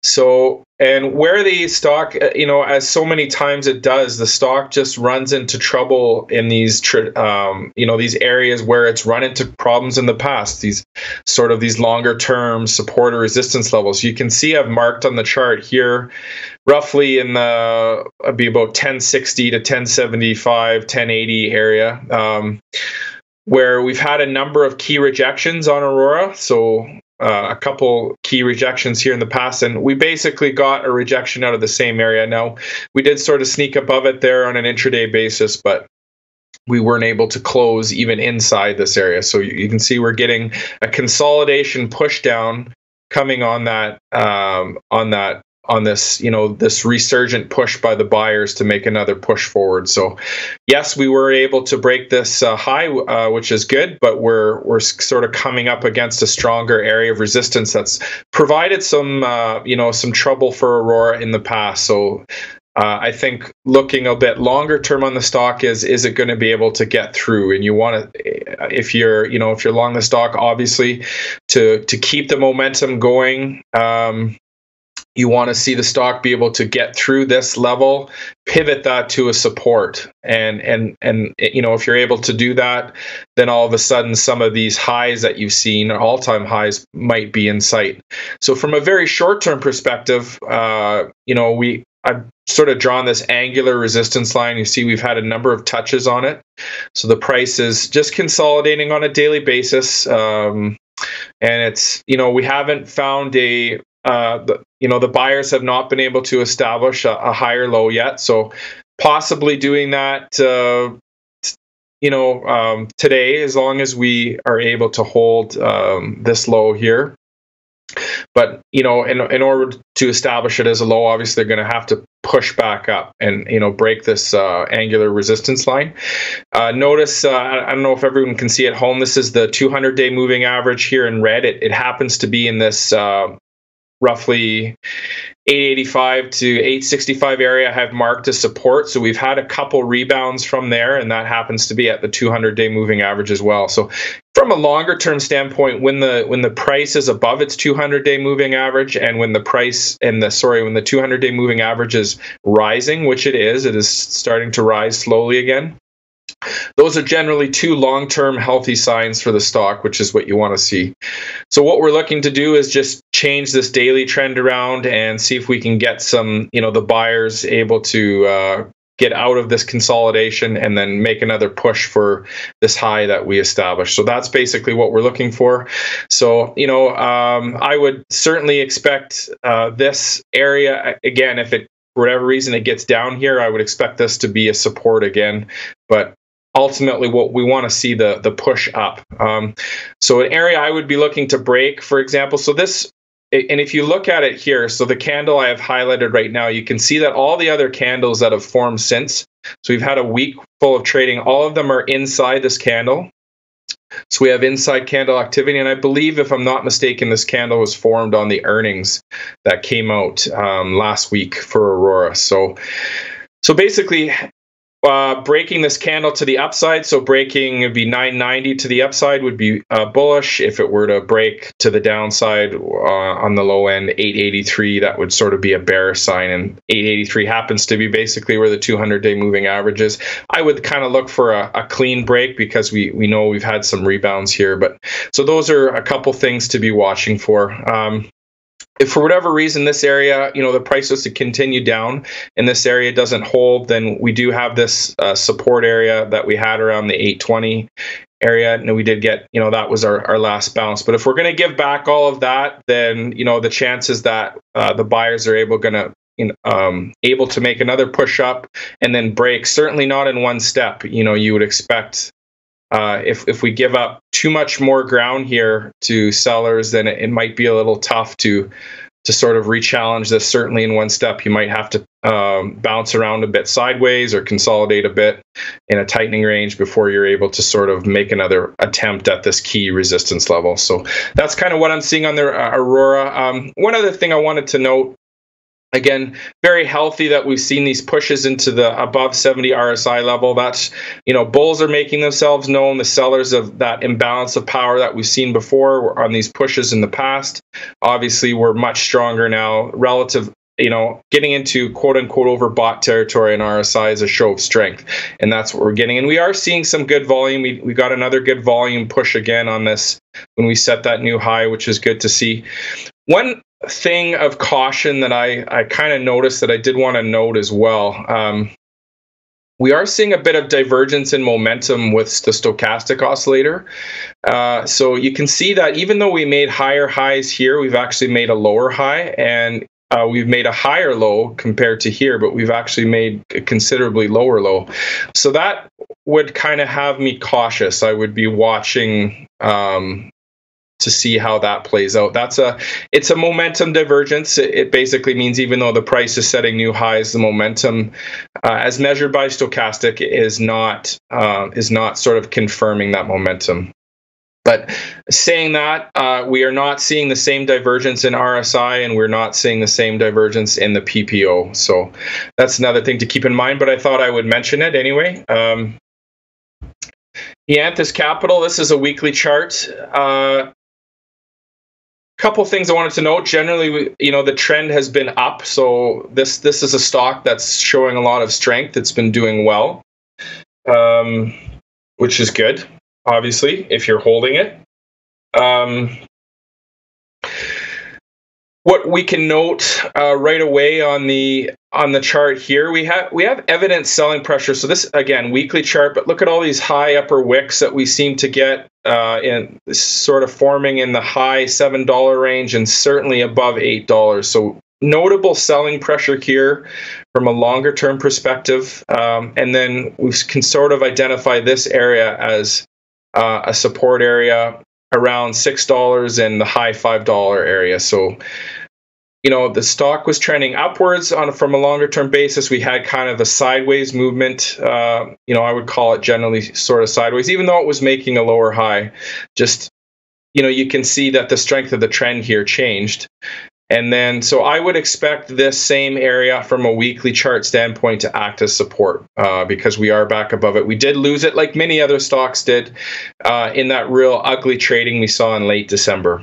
So, and where the stock, as so many times it does, the stock just runs into trouble in these, these areas where it's run into problems in the past. These longer term support or resistance levels. You can see I've marked on the chart here, roughly in the be about 1060 to 1075, 1080 area. Where we've had a number of key rejections on Aurora. So a couple key rejections here in the past, and we basically got a rejection out of the same area. Now, we did sort of sneak above it there on an intraday basis, but we weren't able to close even inside this area. So you can see we're getting a consolidation push down coming on this resurgent push by the buyers to make another push forward. So yes, we were able to break this high, which is good, but we're sort of coming up against a stronger area of resistance that's provided some trouble for Aurora in the past. So I think looking a bit longer term on the stock is it going to be able to get through? And you want to, if you're long the stock, obviously to keep the momentum going, you want to see the stock be able to get through this level, pivot that to a support. And if you're able to do that, then all of a sudden some of these highs that you've seen, all-time highs, might be in sight. So from a very short-term perspective, I've sort of drawn this angular resistance line. You see we've had a number of touches on it. So the price is just consolidating on a daily basis. And it's, we haven't found the buyers have not been able to establish a higher low yet. So possibly doing that, today, as long as we are able to hold this low here. But, in order to establish it as a low, obviously they're going to have to push back up and, break this angular resistance line. Notice, I don't know if everyone can see at home, this is the 200-day moving average here in red. It happens to be in this roughly 885 to 865 area have marked as support. So we've had a couple rebounds from there, and that happens to be at the 200-day moving average as well. So from a longer term standpoint, when the price is above its 200-day moving average, and when the 200-day moving average is rising, which it is starting to rise slowly again. Those are generally two long-term healthy signs for the stock, which is what you want to see. So what we're looking to do is just change this daily trend around and see if we can get some, the buyers able to get out of this consolidation and then make another push for this high that we established. So that's basically what we're looking for. So, I would certainly expect this area, again, if it, for whatever reason, it gets down here, I would expect this to be a support again. But ultimately, what we want to see the push up. So an area I would be looking to break, for example, so this, and if you look at it here, so the candle I have highlighted right now, you can see that all the other candles that have formed since, so we've had a week full of trading, all of them are inside this candle. So we have inside candle activity, and I believe, if I'm not mistaken, this candle was formed on the earnings that came out last week for Aurora. So basically, breaking this candle to the upside, so breaking would be 990 to the upside would be bullish. If it were to break to the downside on the low end, 883, that would sort of be a bearish sign, and 883 happens to be basically where the 200-day moving average is. I would kind of look for a clean break because we know we've had some rebounds here. But so those are a couple things to be watching for. If for whatever reason this area, the price was to continue down and this area doesn't hold, then we do have this support area that we had around the 820 area. And we did get, that was our last bounce. But if we're going to give back all of that, then, the chances that the buyers are able to make another push up and then break, certainly not in one step. You would expect if we give up too much more ground here to sellers, then it might be a little tough to sort of re-challenge this. Certainly in one step, you might have to bounce around a bit sideways or consolidate a bit in a tightening range before you're able to sort of make another attempt at this key resistance level. So that's kind of what I'm seeing on the Aurora. One other thing I wanted to note, again, very healthy that we've seen these pushes into the above 70 RSI level. That's, bulls are making themselves known. The sellers of that imbalance of power that we've seen before on these pushes in the past, obviously we're much stronger now relative. Getting into quote unquote overbought territory in RSI is a show of strength. And that's what we're getting. And we are seeing some good volume. We got another good volume push again on this when we set that new high, which is good to see. One thing of caution that I kind of noticed that I did want to note as well. We are seeing a bit of divergence in momentum with the stochastic oscillator. So you can see that even though we made higher highs here, we've actually made a lower high, and we've made a higher low compared to here, but we've actually made a considerably lower low. So that would kind of have me cautious. I would be watching to see how that plays out. It's a momentum divergence. It basically means even though the price is setting new highs, the momentum, as measured by stochastic, is not sort of confirming that momentum. But saying that, we are not seeing the same divergence in RSI, and we're not seeing the same divergence in the PPO. So that's another thing to keep in mind, but I thought I would mention it anyway. Yanthus Capital, this is a weekly chart. Couple things I wanted to note. Generally, the trend has been up. So this is a stock that's showing a lot of strength. It's been doing well, which is good, obviously, if you're holding it. What we can note right away on the chart here, we have evident selling pressure. So this, again, weekly chart, but look at all these high upper wicks that we seem to get in sort of forming in the high $7 range and certainly above $8. So notable selling pressure here from a longer term perspective. And then we can sort of identify this area as a support area around $6 and the high $5 area. So, the stock was trending upwards from a longer term basis. We had kind of a sideways movement. I would call it generally sort of sideways, even though it was making a lower high. Just, you can see that the strength of the trend here changed. And then, so I would expect this same area from a weekly chart standpoint to act as support because we are back above it. We did lose it like many other stocks did in that real ugly trading we saw in late December.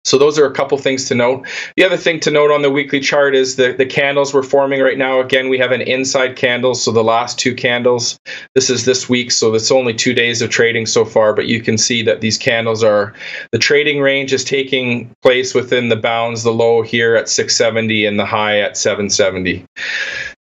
So those are a couple things to note. The other thing to note on the weekly chart is the candles we're forming right now. Again, we have an inside candle. So the last two candles, this is this week. So it's only 2 days of trading so far, but you can see that these candles the trading range is taking place within the bounds, the low here at 670 and the high at 770.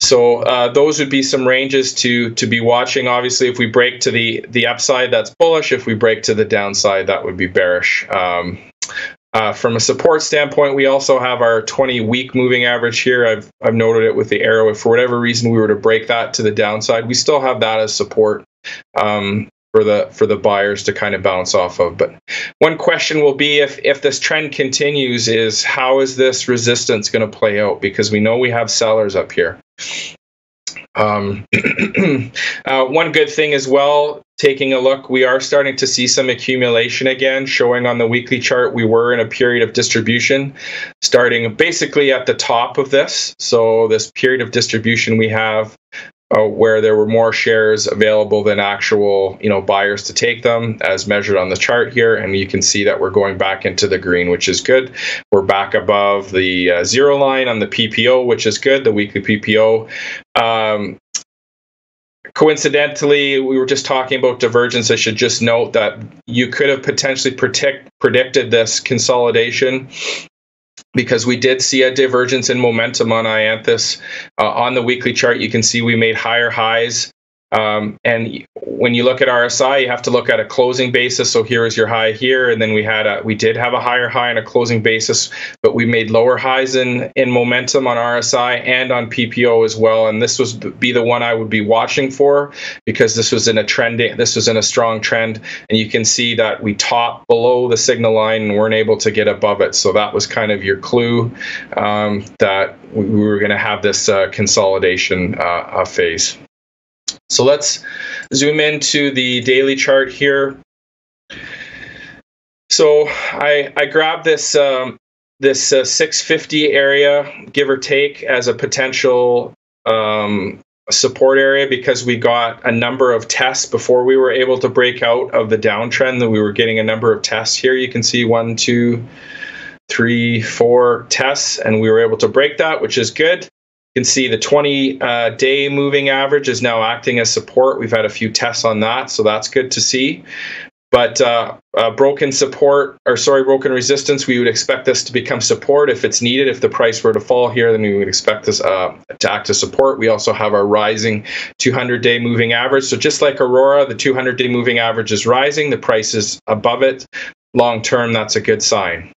So those would be some ranges to be watching. Obviously, if we break to the upside, that's bullish. If we break to the downside, that would be bearish. From a support standpoint, we also have our 20-week moving average here. I've noted it with the arrow. If for whatever reason we were to break that to the downside, we still have that as support for the buyers to kind of bounce off of. But one question will be, if this trend continues, is how is this resistance going to play out? Because we know we have sellers up here. One good thing as well, taking a look, we are starting to see some accumulation again, showing on the weekly chart we were in a period of distribution starting basically at the top of this. So this period of distribution we have where there were more shares available than actual buyers to take them, as measured on the chart here, and you can see that we're going back into the green, which is good. We're back above the zero line on the PPO, which is good, the weekly PPO. Coincidentally, we were just talking about divergence. I should just note that you could have potentially predicted this consolidation, because we did see a divergence in momentum on Ianthus. On the weekly chart, you can see we made higher highs. And when you look at RSI, you have to look at a closing basis. So here is your high here, and then we did have a higher high on a closing basis, but we made lower highs in momentum on RSI and on PPO as well. And this would be the one I would be watching for, because this was in a strong trend, and you can see that we topped below the signal line and weren't able to get above it. So that was kind of your clue that we were going to have this consolidation phase. So let's zoom into the daily chart here. So I grabbed this 650 area, give or take, as a potential support area, because we got a number of tests before we were able to break out of the downtrend. That we were getting a number of tests here. You can see 1, 2, 3, 4 tests, and we were able to break that, which is good. You can see the 20-day moving average is now acting as support. We've had a few tests on that, so that's good to see. But broken resistance, we would expect this to become support if it's needed. If the price were to fall here, then we would expect this to act as support. We also have our rising 200-day moving average. So just like Aurora, the 200-day moving average is rising. The price is above it. Long term, that's a good sign.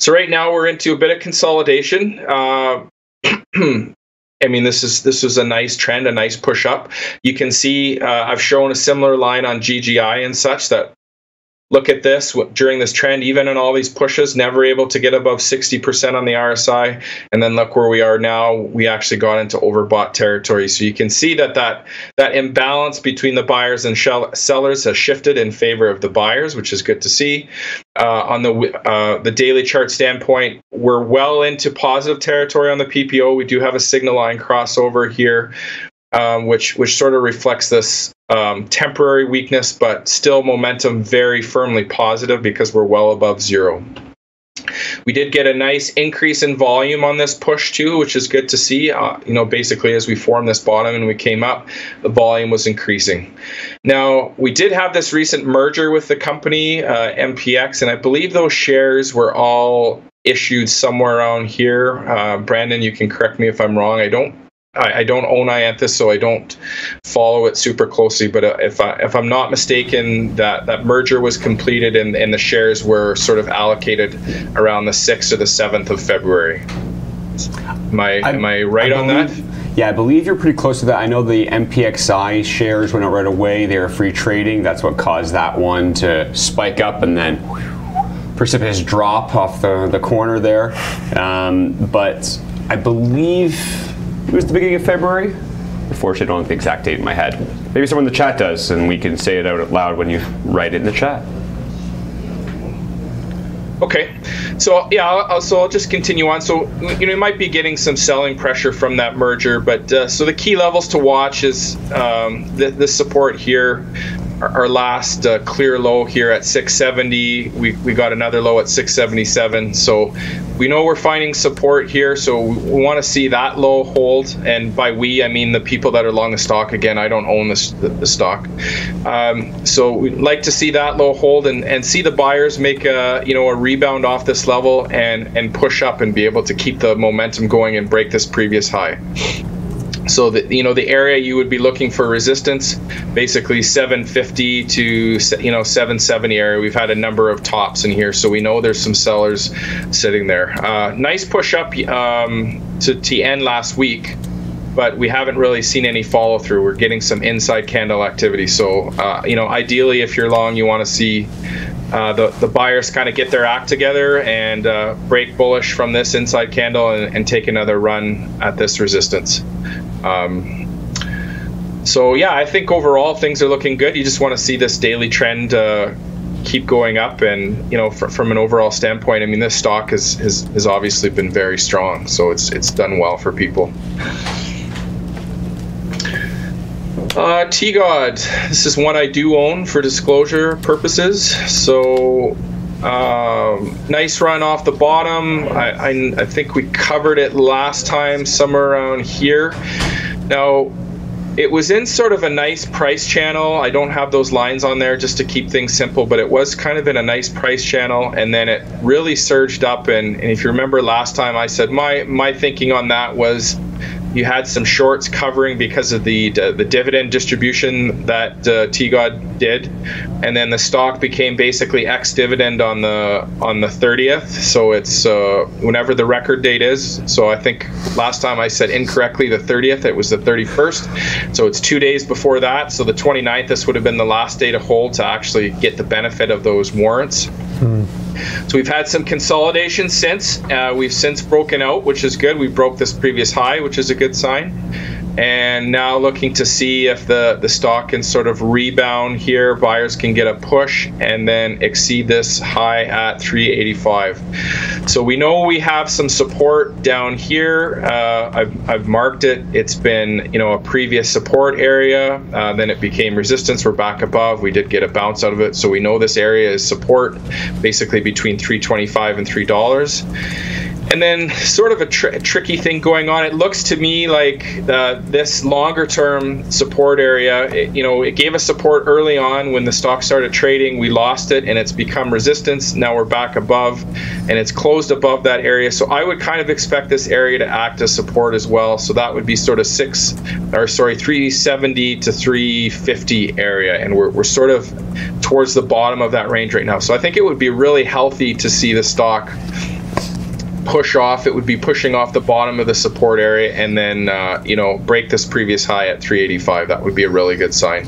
So right now we're into a bit of consolidation. I mean, this was a nice trend, a nice push up. You can see I've shown a similar line on GGI and such, that look at this during this trend, even in all these pushes, never able to get above 60% on the RSI. And then look where we are now. We actually got into overbought territory. So you can see that imbalance between the buyers and sellers has shifted in favor of the buyers, which is good to see. On the daily chart standpoint, we're well into positive territory on the PPO. We do have a signal line crossover here, which sort of reflects this temporary weakness, but still momentum very firmly positive, because we're well above zero. We did get a nice increase in volume on this push too, which is good to see. Basically as we formed this bottom and we came up, the volume was increasing. Now, we did have this recent merger with the company, MPX, and I believe those shares were all issued somewhere around here. Brandon, you can correct me if I'm wrong. I don't own Ianthus, so I don't follow it super closely. But if I'm not mistaken, that merger was completed and the shares were sort of allocated around the 6th or the 7th of February. Am I right on that? Yeah, I believe you're pretty close to that. I know the MPXI shares went out right away. They were free trading. That's what caused that one to spike up and then precipitous drop off the corner there. But I believe it was the beginning of February. Unfortunately, I don't have the exact date in my head. Maybe someone in the chat does, and we can say it out loud when you write it in the chat. Okay, so yeah, I'll just continue on. So you might be getting some selling pressure from that merger, but so the key levels to watch is the support here. our last clear low here at 670. We got another low at 677. So we know we're finding support here. So we want to see that low hold. And by we, I mean the people that are long the stock. Again, I don't own the stock. So we'd like to see that low hold and see the buyers make a rebound off this level and push up and be able to keep the momentum going and break this previous high. So the area you would be looking for resistance, basically 750 to 770 area. We've had a number of tops in here, so we know there's some sellers sitting there. Nice push up to TN last week, but we haven't really seen any follow through. We're getting some inside candle activity. So ideally, if you're long, you want to see the buyers kind of get their act together and break bullish from this inside candle and take another run at this resistance. So yeah, I think overall things are looking good. You just want to see this daily trend keep going up, and from an overall standpoint, I mean, this stock has obviously been very strong, so it's done well for people. T-God, this is one I do own for disclosure purposes. So nice run off the bottom. I think we covered it last time somewhere around here. Now, it was in sort of a nice price channel. I don't have those lines on there just to keep things simple, but it was kind of in a nice price channel, and then it really surged up. And if you remember last time, I said my thinking on that was you had some shorts covering because of the dividend distribution that T-God did, and then the stock became basically ex-dividend on the 30th. So it's whenever the record date is. So I think last time I said incorrectly the 30th. It was the 31st. So it's 2 days before that. So the 29th, this would have been the last day to hold to actually get the benefit of those warrants. So we've had some consolidation since. We've since broken out, which is good. We broke this previous high, which is a good sign. And now looking to see if the stock can sort of rebound here. Buyers can get a push and then exceed this high at 385. So we know we have some support down here. I've marked it. It's been a previous support area. Then it became resistance. We're back above. We did get a bounce out of it. So we know this area is support, basically between $3.25 and $3. And then sort of a tricky thing going on. It looks to me like this longer term support area, it gave us support early on when the stock started trading. We lost it and it's become resistance. Now we're back above and it's closed above that area. So I would kind of expect this area to act as support as well. So that would be sort of 370 to 350 area. And we're sort of towards the bottom of that range right now. So I think it would be really healthy to see the stock push off. It would be pushing off the bottom of the support area and then break this previous high at 385. That would be a really good sign.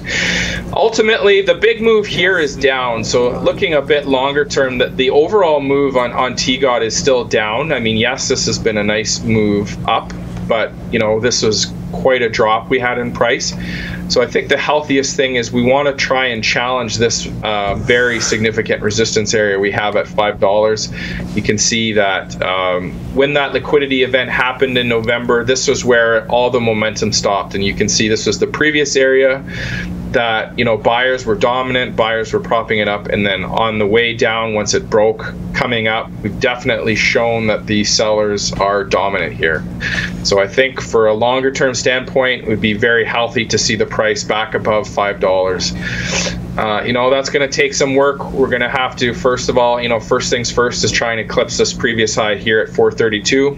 Ultimately, the big move here is down. So looking a bit longer term, the overall move on T-God is still down. I mean, yes, this has been a nice move up, but this was quite a drop we had in price. So I think the healthiest thing is we want to try and challenge this very significant resistance area we have at $5. You can see that when that liquidity event happened in November, this was where all the momentum stopped. And you can see this was the previous area that buyers were dominant, buyers were propping it up, and then on the way down, once it broke, coming up, we've definitely shown that the sellers are dominant here. So I think for a longer term standpoint, it would be very healthy to see the price back above $5. That's going to take some work. We're going to have to, first of all, first things first is try and eclipse this previous high here at 432.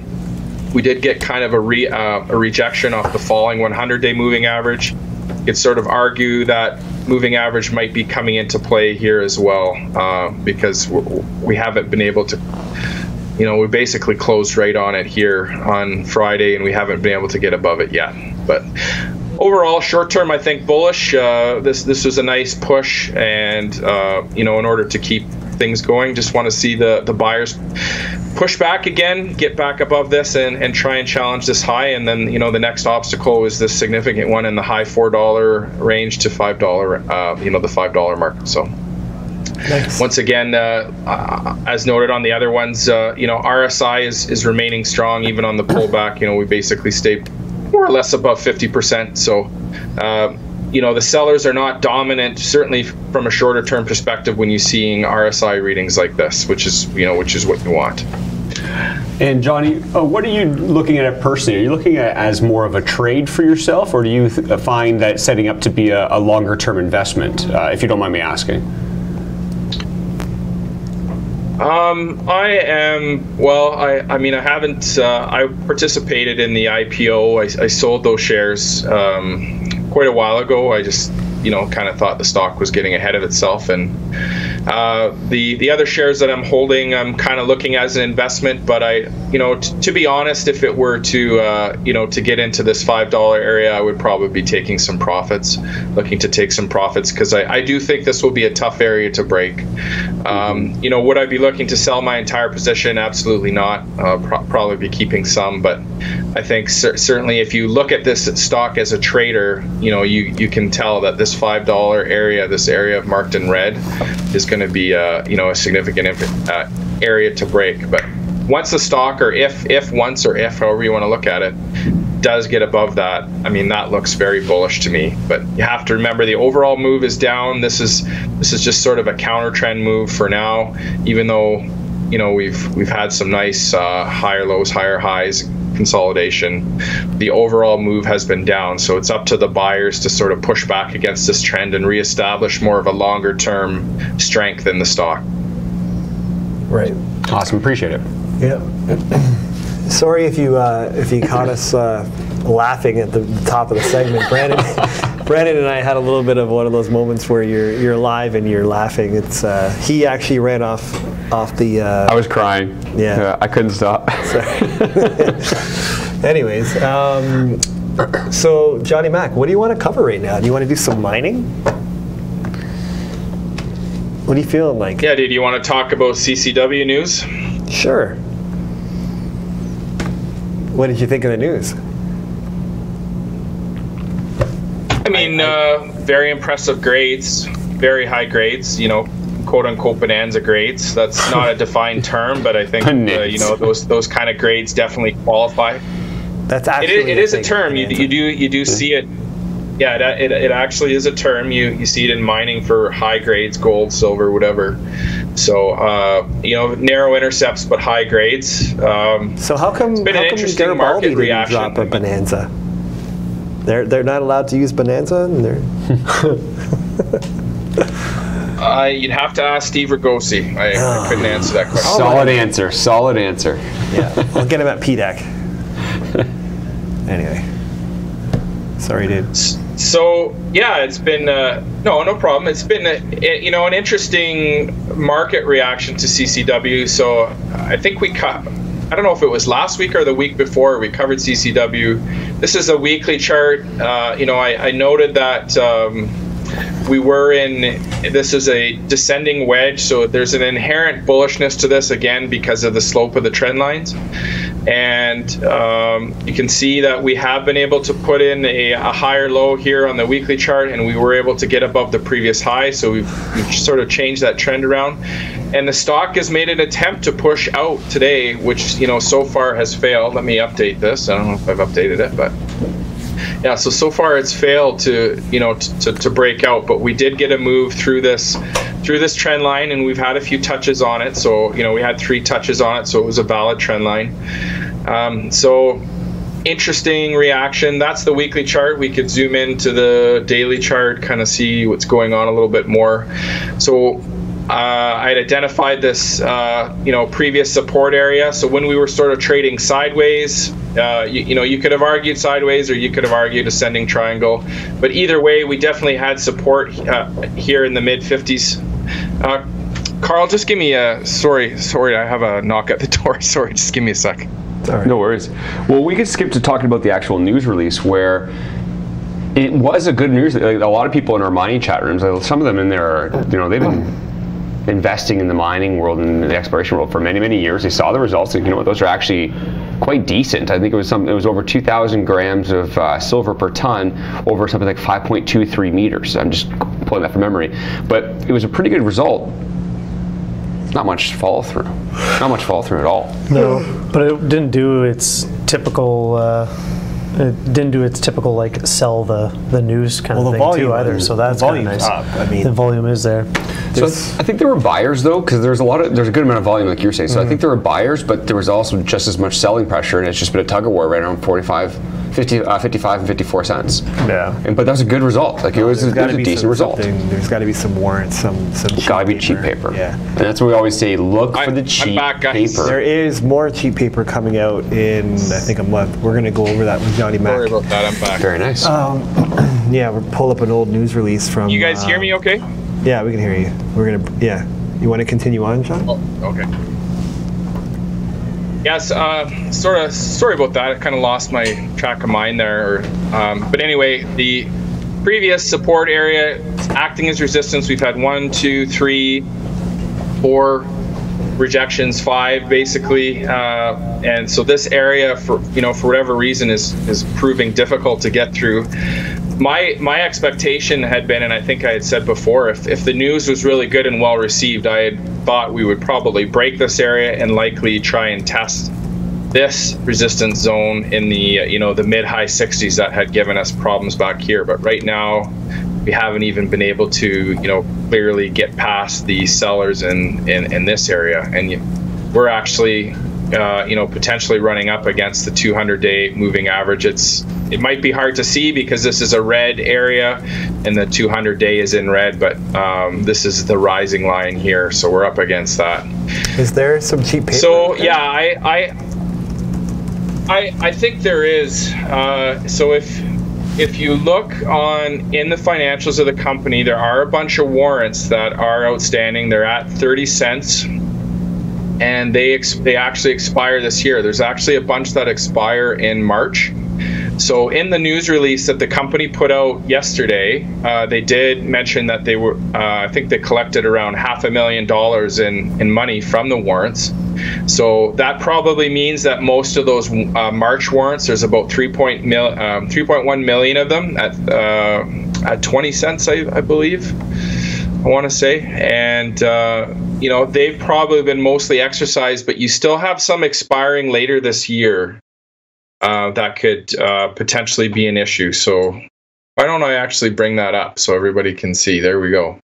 We did get kind of a rejection off the falling 100-day moving average. You could sort of argue that moving average might be coming into play here as well, because we haven't been able to, we basically closed right on it here on Friday and we haven't been able to get above it yet. But overall, short term, I think bullish. This was a nice push, and in order to keep things going, just want to see the buyers push back again, get back above this and try and challenge this high. And then the next obstacle is this significant one in the high $4 range to $5, the $5 mark. So nice. Once again, as noted on the other ones, RSI is remaining strong even on the pullback. We basically stayed more or less above 50%. So the sellers are not dominant, certainly from a shorter term perspective when you're seeing RSI readings like this, which is what you want. And Johnny, what are you looking at it personally? Are you looking at it as more of a trade for yourself, or do you find that setting up to be a longer term investment, if you don't mind me asking? I haven't, I participated in the IPO. I sold those shares quite a while ago. I just, kind of thought the stock was getting ahead of itself. And the other shares that I'm holding, I'm kind of looking as an investment. But to be honest, if it were to get into this $5 area, I would probably be taking some profits, looking to take some profits, because I do think this will be a tough area to break. Would I be looking to sell my entire position? Absolutely not. Probably be keeping some, but I think certainly if you look at this stock as a trader, you can tell that this $5 area, this area of marked in red, is going to be a significant area to break. But once the stock, or if however you want to look at it, does get above that, that looks very bullish to me. But you have to remember the overall move is down. This is just sort of a counter trend move for now, even though we've had some nice higher lows, higher highs consolidation. The overall move has been down, so it's up to the buyers to sort of push back against this trend and reestablish more of a longer term strength in the stock. Right. Awesome, appreciate it. Yeah. Sorry if you caught us laughing at the top of the segment. Brandon and I had a little bit of one of those moments where you're live and you're laughing. It's he actually ran off the. I was crying. Yeah, I couldn't stop. Anyways, so Johnny Mac, what do you want to cover right now? Do you want to do some mining? What are you feeling like? Yeah, dude, you want to talk about CCW news? Sure. What did you think of the news? Very impressive grades, very high grades, quote unquote bonanza grades. That's not a defined term, but I think those kind of grades definitely qualify. That's actually it is a term. You do see it. Yeah, it actually is a term. You see it in mining for high grades, gold, silver, whatever. So narrow intercepts but high grades. So how come interesting market reaction. Drop a bonanza? They're not allowed to use bonanza, and you'd have to ask Steve Ragosi. I couldn't answer that question. Solid answer. Yeah, I'll get him at PDAC. Anyway, sorry, dude. So yeah, it's been no problem. It's been an interesting market reaction to CCW. So I think I don't know if it was last week or the week before we covered CCW. This is a weekly chart. I noted that we were this is a descending wedge, so there's an inherent bullishness to this, again, because of the slope of the trend lines. And you can see that we have been able to put in a higher low here on the weekly chart, and we were able to get above the previous high, so we've sort of changed that trend around. And the stock has made an attempt to push out today, which so far has failed. Let me update this. I don't know if I've updated it, but yeah, so far it's failed to break out, but we did get a move through this trend line, and we've had a few touches on it. So we had 3 touches on it, so it was a valid trend line. So interesting reaction. That's the weekly chart. We could zoom into the daily chart, kind of see what's going on a little bit more. So I had identified this previous support area. So when we were sort of trading sideways, you could have argued sideways, or you could have argued ascending triangle, but either way, we definitely had support here in the mid 50s. Karl, just give me a sorry, I have a knock at the door. Sorry, just give me a sec. All right. No worries. Well, we could skip to talking about the actual news release, where it was a good news. Like, a lot of people in our mining chat rooms, some of them in there are, they've been investing in the mining world and the exploration world for many, many years. They saw the results, and those are actually quite decent. I think it was over 2,000 grams of silver per ton over something like 5.23 meters. I'm just pulling that from memory, but it was a pretty good result. Not much follow through at all. No, but it didn't do its typical it didn't do its typical like sell the news kind of thing too either. So that's kind of nice. Up. I mean, the volume is there. So I think there were buyers though, because there's a good amount of volume, like you're saying. So I think there were buyers, but there was also just as much selling pressure, and it's just been a tug of war right around 55 and 54 cents. Yeah. But that was a good result. Like it was a decent result. There's got to be some warrants, some cheap gotta be paper. cheap paper. Yeah. And that's what we always say, look for the cheap paper. There is more cheap paper coming out in, I think, a month. We're going to go over that with Johnny Mac. Sorry about that, I'm back. Very nice. Yeah, we'll pull up an old news release from... You guys hear me okay? Yeah, we can hear you. We're going to... Yeah. You want to continue on, John? Oh, okay. Yes, sorry about that. I kind of lost my track of mind there. But anyway, the previous support area acting as resistance. We've had 1, 2, 3, 4 rejections, 5 basically, and so this area, for whatever reason, is proving difficult to get through. My expectation had been, and I think I had said before, if the news was really good and well received, I had thought we would probably break this area and likely try and test this resistance zone in the the mid-high 60s that had given us problems back here. But right now, we haven't even been able to clearly get past the sellers in this area, and we're actually potentially running up against the 200-day moving average. It might be hard to see because this is a red area and the 200-day is in red, but this is the rising line here, so we're up against that. Is there some cheap paper? So yeah, I think there is. So if you look in the financials of the company, there are a bunch of warrants that are outstanding. They're at 30 cents. And they actually expire this year. There's actually a bunch that expire in March. So in the news release that the company put out yesterday, they did mention that they were, I think they collected around $500,000 in money from the warrants. So that probably means that most of those March warrants, there's about 3.1 million of them at 20 cents, I believe. I want to say, and they've probably been mostly exercised, but you still have some expiring later this year that could potentially be an issue. So why don't I actually bring that up so everybody can see? There we go.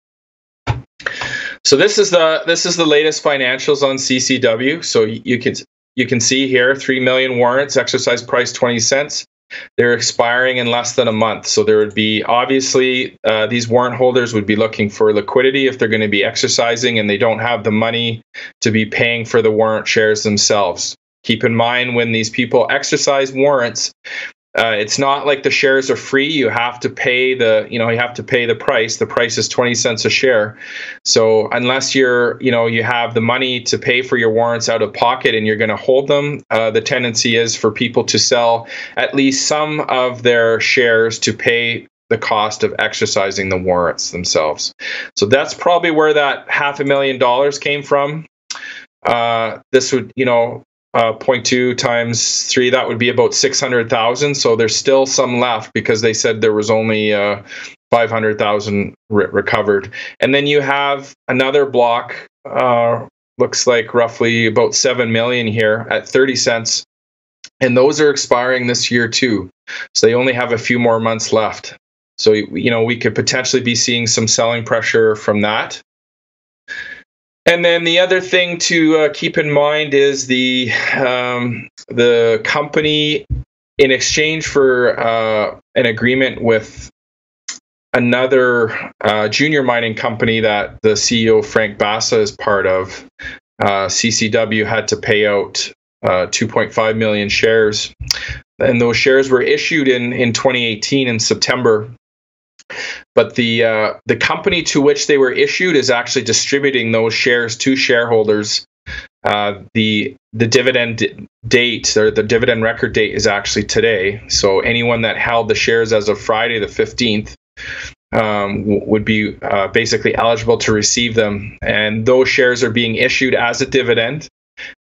So this is the latest financials on CCW. So you can see here 3 million warrants, exercise price 20 cents. They're expiring in less than a month. So there would be, obviously, these warrant holders would be looking for liquidity if they're going to be exercising and they don't have the money to be paying for the warrant shares themselves. Keep in mind, when these people exercise warrants, it's not like the shares are free. You have to pay the price. The price is 20 cents a share. So unless you have the money to pay for your warrants out of pocket and you're going to hold them, the tendency is for people to sell at least some of their shares to pay the cost of exercising the warrants themselves. So that's probably where that $500,000 came from. This would, 0.2 times 3, that would be about 600,000. So there's still some left because they said there was only 500,000 recovered. And then you have another block, looks like roughly about 7 million here at 30 cents. And those are expiring this year too. So they only have a few more months left. So, we could potentially be seeing some selling pressure from that. And then the other thing to keep in mind is the company, in exchange for an agreement with another junior mining company that the CEO, Frank Bassa, is part of, CCW had to pay out 2.5 million shares. And those shares were issued in 2018 in September. But the company to which they were issued is actually distributing those shares to shareholders. The dividend date, or the dividend record date, is actually today. So anyone that held the shares as of Friday the 15th would be basically eligible to receive them. And those shares are being issued as a dividend.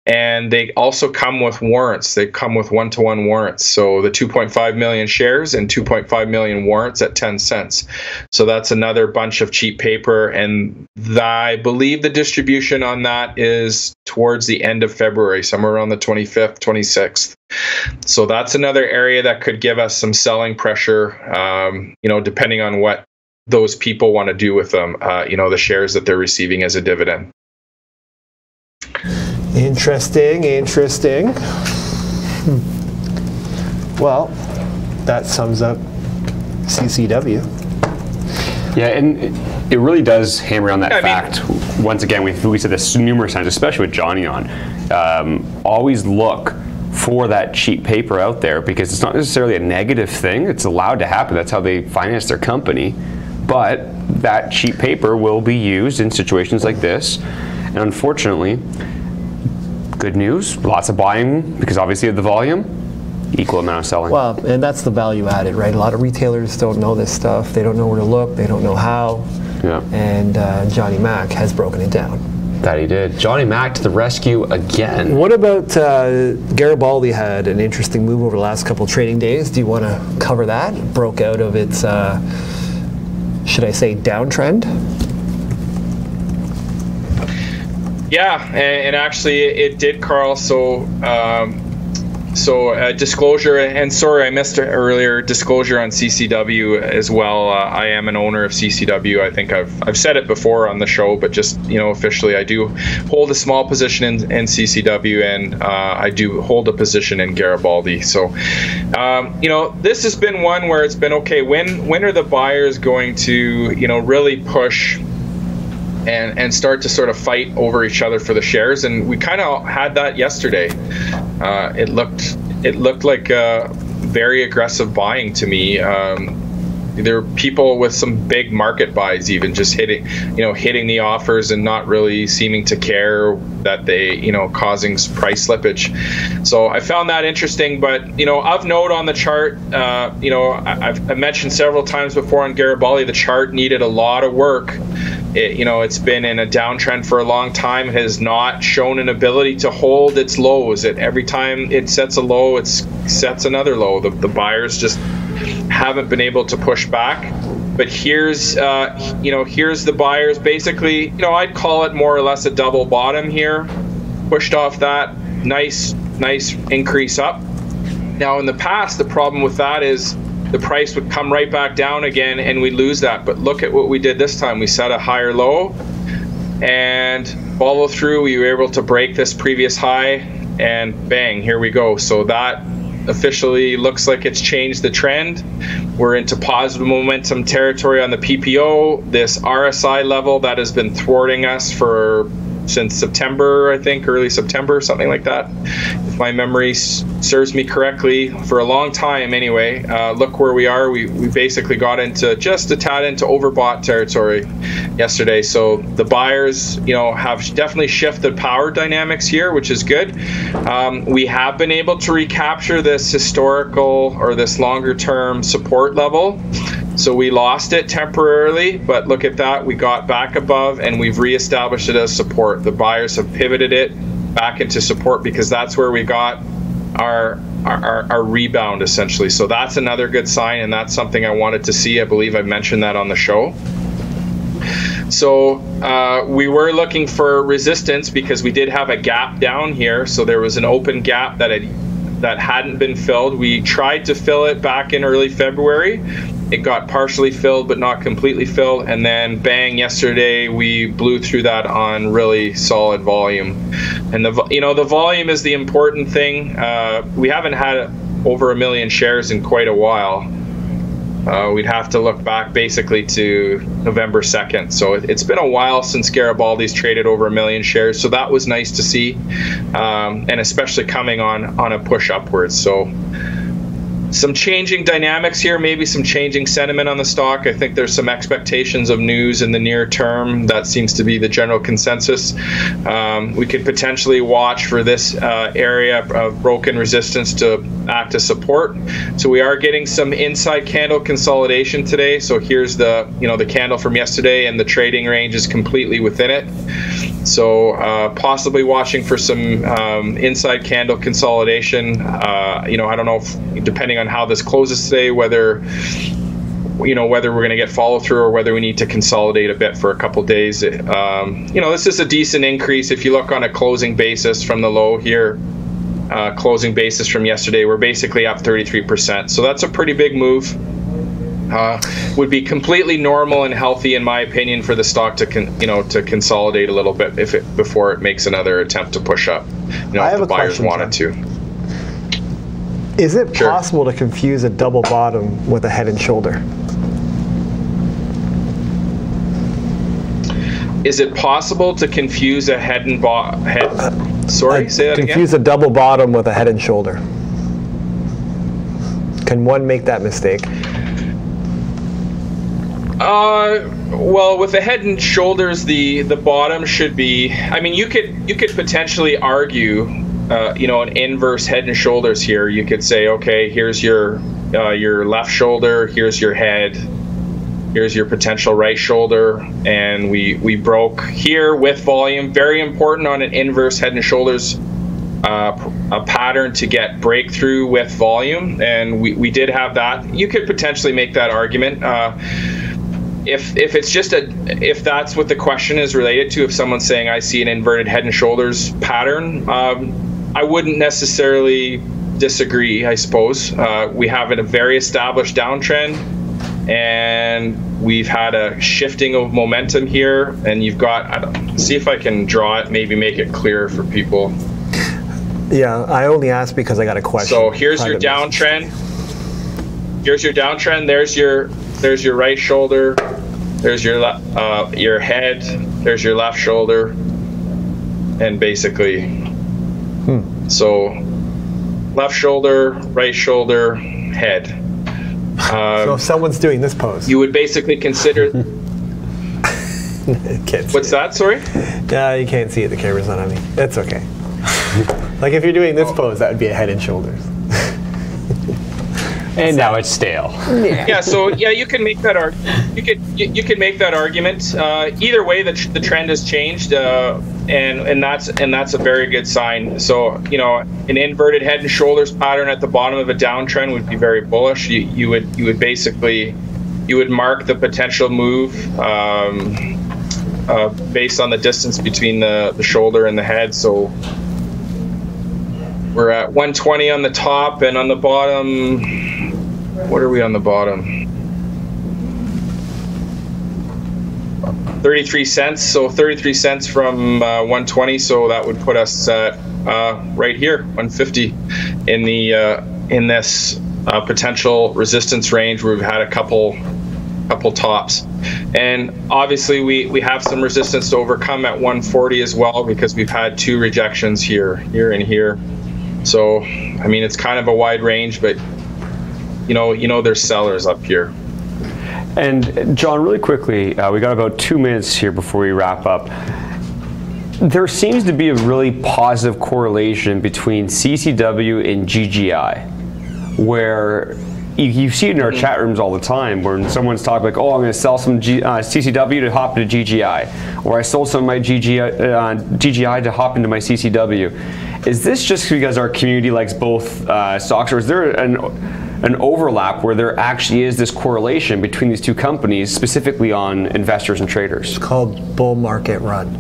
And they also come with warrants. They come with 1-to-1 warrants. So the 2.5 million shares and 2.5 million warrants at 10 cents. So that's another bunch of cheap paper. And I believe the distribution on that is towards the end of February, somewhere around the 25th, 26th. So that's another area that could give us some selling pressure, depending on what those people want to do with them, the shares that they're receiving as a dividend. Interesting. Well, that sums up CCW. Yeah, and it really does hammer on that fact. Once again, we said this numerous times, especially with Johnny on. Always look for that cheap paper out there, because it's not necessarily a negative thing. It's allowed to happen. That's how they finance their company. But that cheap paper will be used in situations like this. And unfortunately, good news, lots of buying, because obviously of the volume, equal amount of selling. Well, and that's the value added, right? A lot of retailers don't know this stuff. They don't know where to look. They don't know how. Yeah. And Johnny Mac has broken it down. That he did. Johnny Mac to the rescue again. What about Garibaldi had an interesting move over the last couple trading days. Do you want to cover that? It broke out of its, should I say, downtrend? Yeah, and actually it did, Karl. So disclosure, and sorry I missed it earlier, disclosure on CCW as well. I am an owner of CCW. I think I've said it before on the show, but just officially, I do hold a small position in CCW, and I do hold a position in Garibaldi. So this has been one where it's been okay. When are the buyers going to really push and start to sort of fight over each other for the shares? And we kind of had that yesterday. It looked like very aggressive buying to me. There are people with some big market buys, even just hitting the offers and not really seeming to care that they, causing price slippage. So I found that interesting. But of note on the chart, I've mentioned several times before on Garibaldi, the chart needed a lot of work. It's been in a downtrend for a long time, has not shown an ability to hold its lows. Every time it sets a low, it sets another low. The buyers just haven't been able to push back. But here's the buyers basically, I'd call it more or less a double bottom here, pushed off that nice increase up. Now in the past, the problem with that is the price would come right back down again and we'd lose that. But look at what we did this time. We set a higher low and follow through. We were able to break this previous high and bang, here we go. So that officially looks like it's changed the trend. We're into positive momentum territory on the PPO. This RSI level that has been thwarting us since September, I think, early September, something like that, if my memory serves me correctly, for a long time anyway. Look where we are. We basically got into just a tad into overbought territory yesterday. So the buyers, have definitely shifted power dynamics here, which is good. We have been able to recapture this historical or this longer term support level. So we lost it temporarily, but look at that. We got back above and we've reestablished it as support. The buyers have pivoted it back into support because that's where we got our rebound essentially. So that's another good sign, and that's something I wanted to see. I believe I mentioned that on the show. So we were looking for resistance because we did have a gap down here. So there was an open gap that hadn't been filled. We tried to fill it back in early February. It got partially filled but not completely filled, and then bang, yesterday we blew through that on really solid volume. And the volume is the important thing. We haven't had over 1 million shares in quite a while. We'd have to look back basically to November 2nd. So it's been a while since Garibaldi's traded over 1 million shares. So that was nice to see, and especially coming on a push upwards. So some changing dynamics here, maybe some changing sentiment on the stock. I think there's some expectations of news in the near term. That seems to be the general consensus. We could potentially watch for this area of broken resistance to act as support. So we are getting some inside candle consolidation today. So here's the the candle from yesterday, and the trading range is completely within it. So possibly watching for some inside candle consolidation. I don't know if, depending on how this closes today, whether we're going to get follow through or whether we need to consolidate a bit for a couple days. This is a decent increase. If you look on a closing basis from the low here, closing basis from yesterday, we're basically up 33%. So that's a pretty big move. Would be completely normal and healthy, in my opinion, for the stock to consolidate a little bit before it makes another attempt to push up. If the buyers wanted to. Is it possible to confuse a double bottom with a head and shoulder? Is it possible to confuse a head and Sorry, say that again. Confuse a double bottom with a head and shoulder. Can one make that mistake? Well, with the head and shoulders, the bottom should be. I mean, you could potentially argue, an inverse head and shoulders here. You could say, okay, here's your left shoulder, here's your head, here's your potential right shoulder, and we broke here with volume. Very important on an inverse head and shoulders a pattern to get breakthrough with volume, and we did have that. You could potentially make that argument. If that's what the question is related to, if someone's saying I see an inverted head and shoulders pattern, I wouldn't necessarily disagree. I suppose we have a very established downtrend, and we've had a shifting of momentum here, and you've got, see if I can draw it, maybe make it clearer for people. Yeah, I only asked because I got a question. So here's your downtrend. Here's your downtrend. There's your right shoulder. There's your head. There's your left shoulder. And basically, so left shoda, right shoulder, head. So if someone's doing this pose, you would basically consider. What's that? Sorry. Yeah, you can't see it. The camera's not on me. That's okay. Like if you're doing this pose, that would be a head and shoulders. And now it's stale. Yeah. So yeah, you can make that you could make that argument. Either way, the trend has changed, and that's a very good sign. So an inverted head and shoulders pattern at the bottom of a downtrend would be very bullish. You would basically mark the potential move based on the distance between the shoulder and the head. So we're at 120 on the top, and on the bottom, what are we on the bottom? 33 cents. So 33 cents from 120. So that would put us at right here, 150, in this potential resistance range where we've had a couple tops. And obviously we have some resistance to overcome at 140 as well, because we've had two rejections here, and here. So I mean, it's kind of a wide range, but there's sellers up here. And John, really quickly, we got about 2 minutes here before we wrap up. There seems to be a really positive correlation between CCW and GGI, where you see it in our chat rooms all the time, where someone's talking like, oh, I'm going to sell some CCW to hop into GGI, or I sold some of my GGI to hop into my CCW. Is this just because our community likes both stocks, or is there an overlap where there actually is this correlation between these two companies, specifically on investors and traders? It's called bull market run.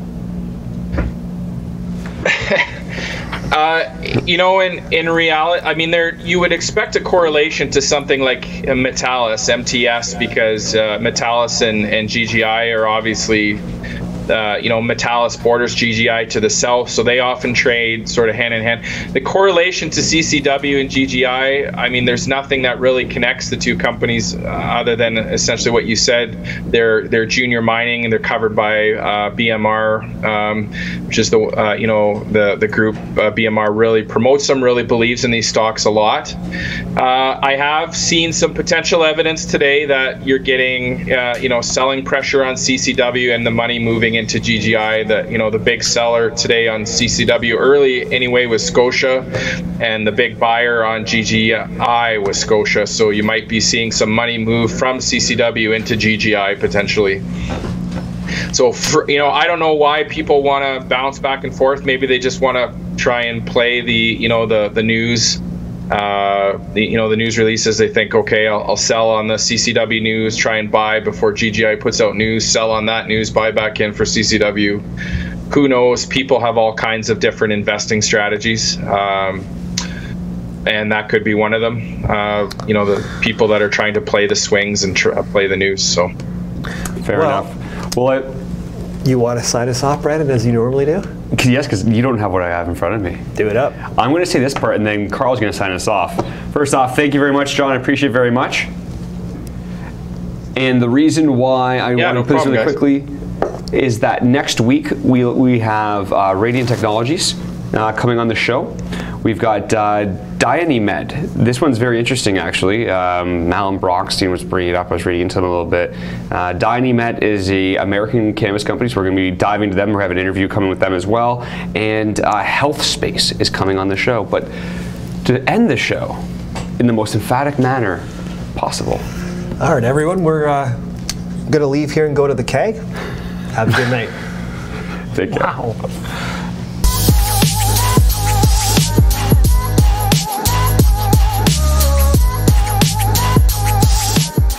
In reality, I mean, you would expect a correlation to something like Metallus, MTS, because Metallus and GGI are obviously Metalis borders GGI to the south, so they often trade sort of hand in hand. The correlation to CCW and GGI, I mean, there's nothing that really connects the two companies other than essentially what you said. They're junior mining, and they're covered by BMR, which is the group. BMR really promotes them, really believes in these stocks a lot. I have seen some potential evidence today that you're getting selling pressure on CCW and the money moving into GGI. The big seller today on CCW early anyway was Scotia, and the big buyer on GGI was Scotia. So you might be seeing some money move from CCW into GGI potentially. So I don't know why people want to bounce back and forth. Maybe they just want to try and play the news. The news releases. They think, okay, I'll sell on the CCW news, try and buy before GGI puts out news, sell on that news, buy back in for CCW. Who knows? People have all kinds of different investing strategies, and that could be one of them. The people that are trying to play the swings and play the news. So fair enough. Well, you want to sign us off, Brandon, as you normally do? Yes, because you don't have what I have in front of me. Do it up. I'm going to say this part, and then Karl's going to sign us off. First off, thank you very much, John. I appreciate it very much. And the reason why I want to put this really quickly is that next week we have Radiant Technologies coming on the show. We've got Dynamed. This one's very interesting, actually. Malin Brockstein was bringing it up. I was reading into them a little bit. Dynamed is the American cannabis company, so we're going to be diving into them. We have an interview coming with them as well. And Health Space is coming on the show. But to end the show in the most emphatic manner possible. All right, everyone, we're going to leave here and go to the keg. Have a good night. Take care. Wow.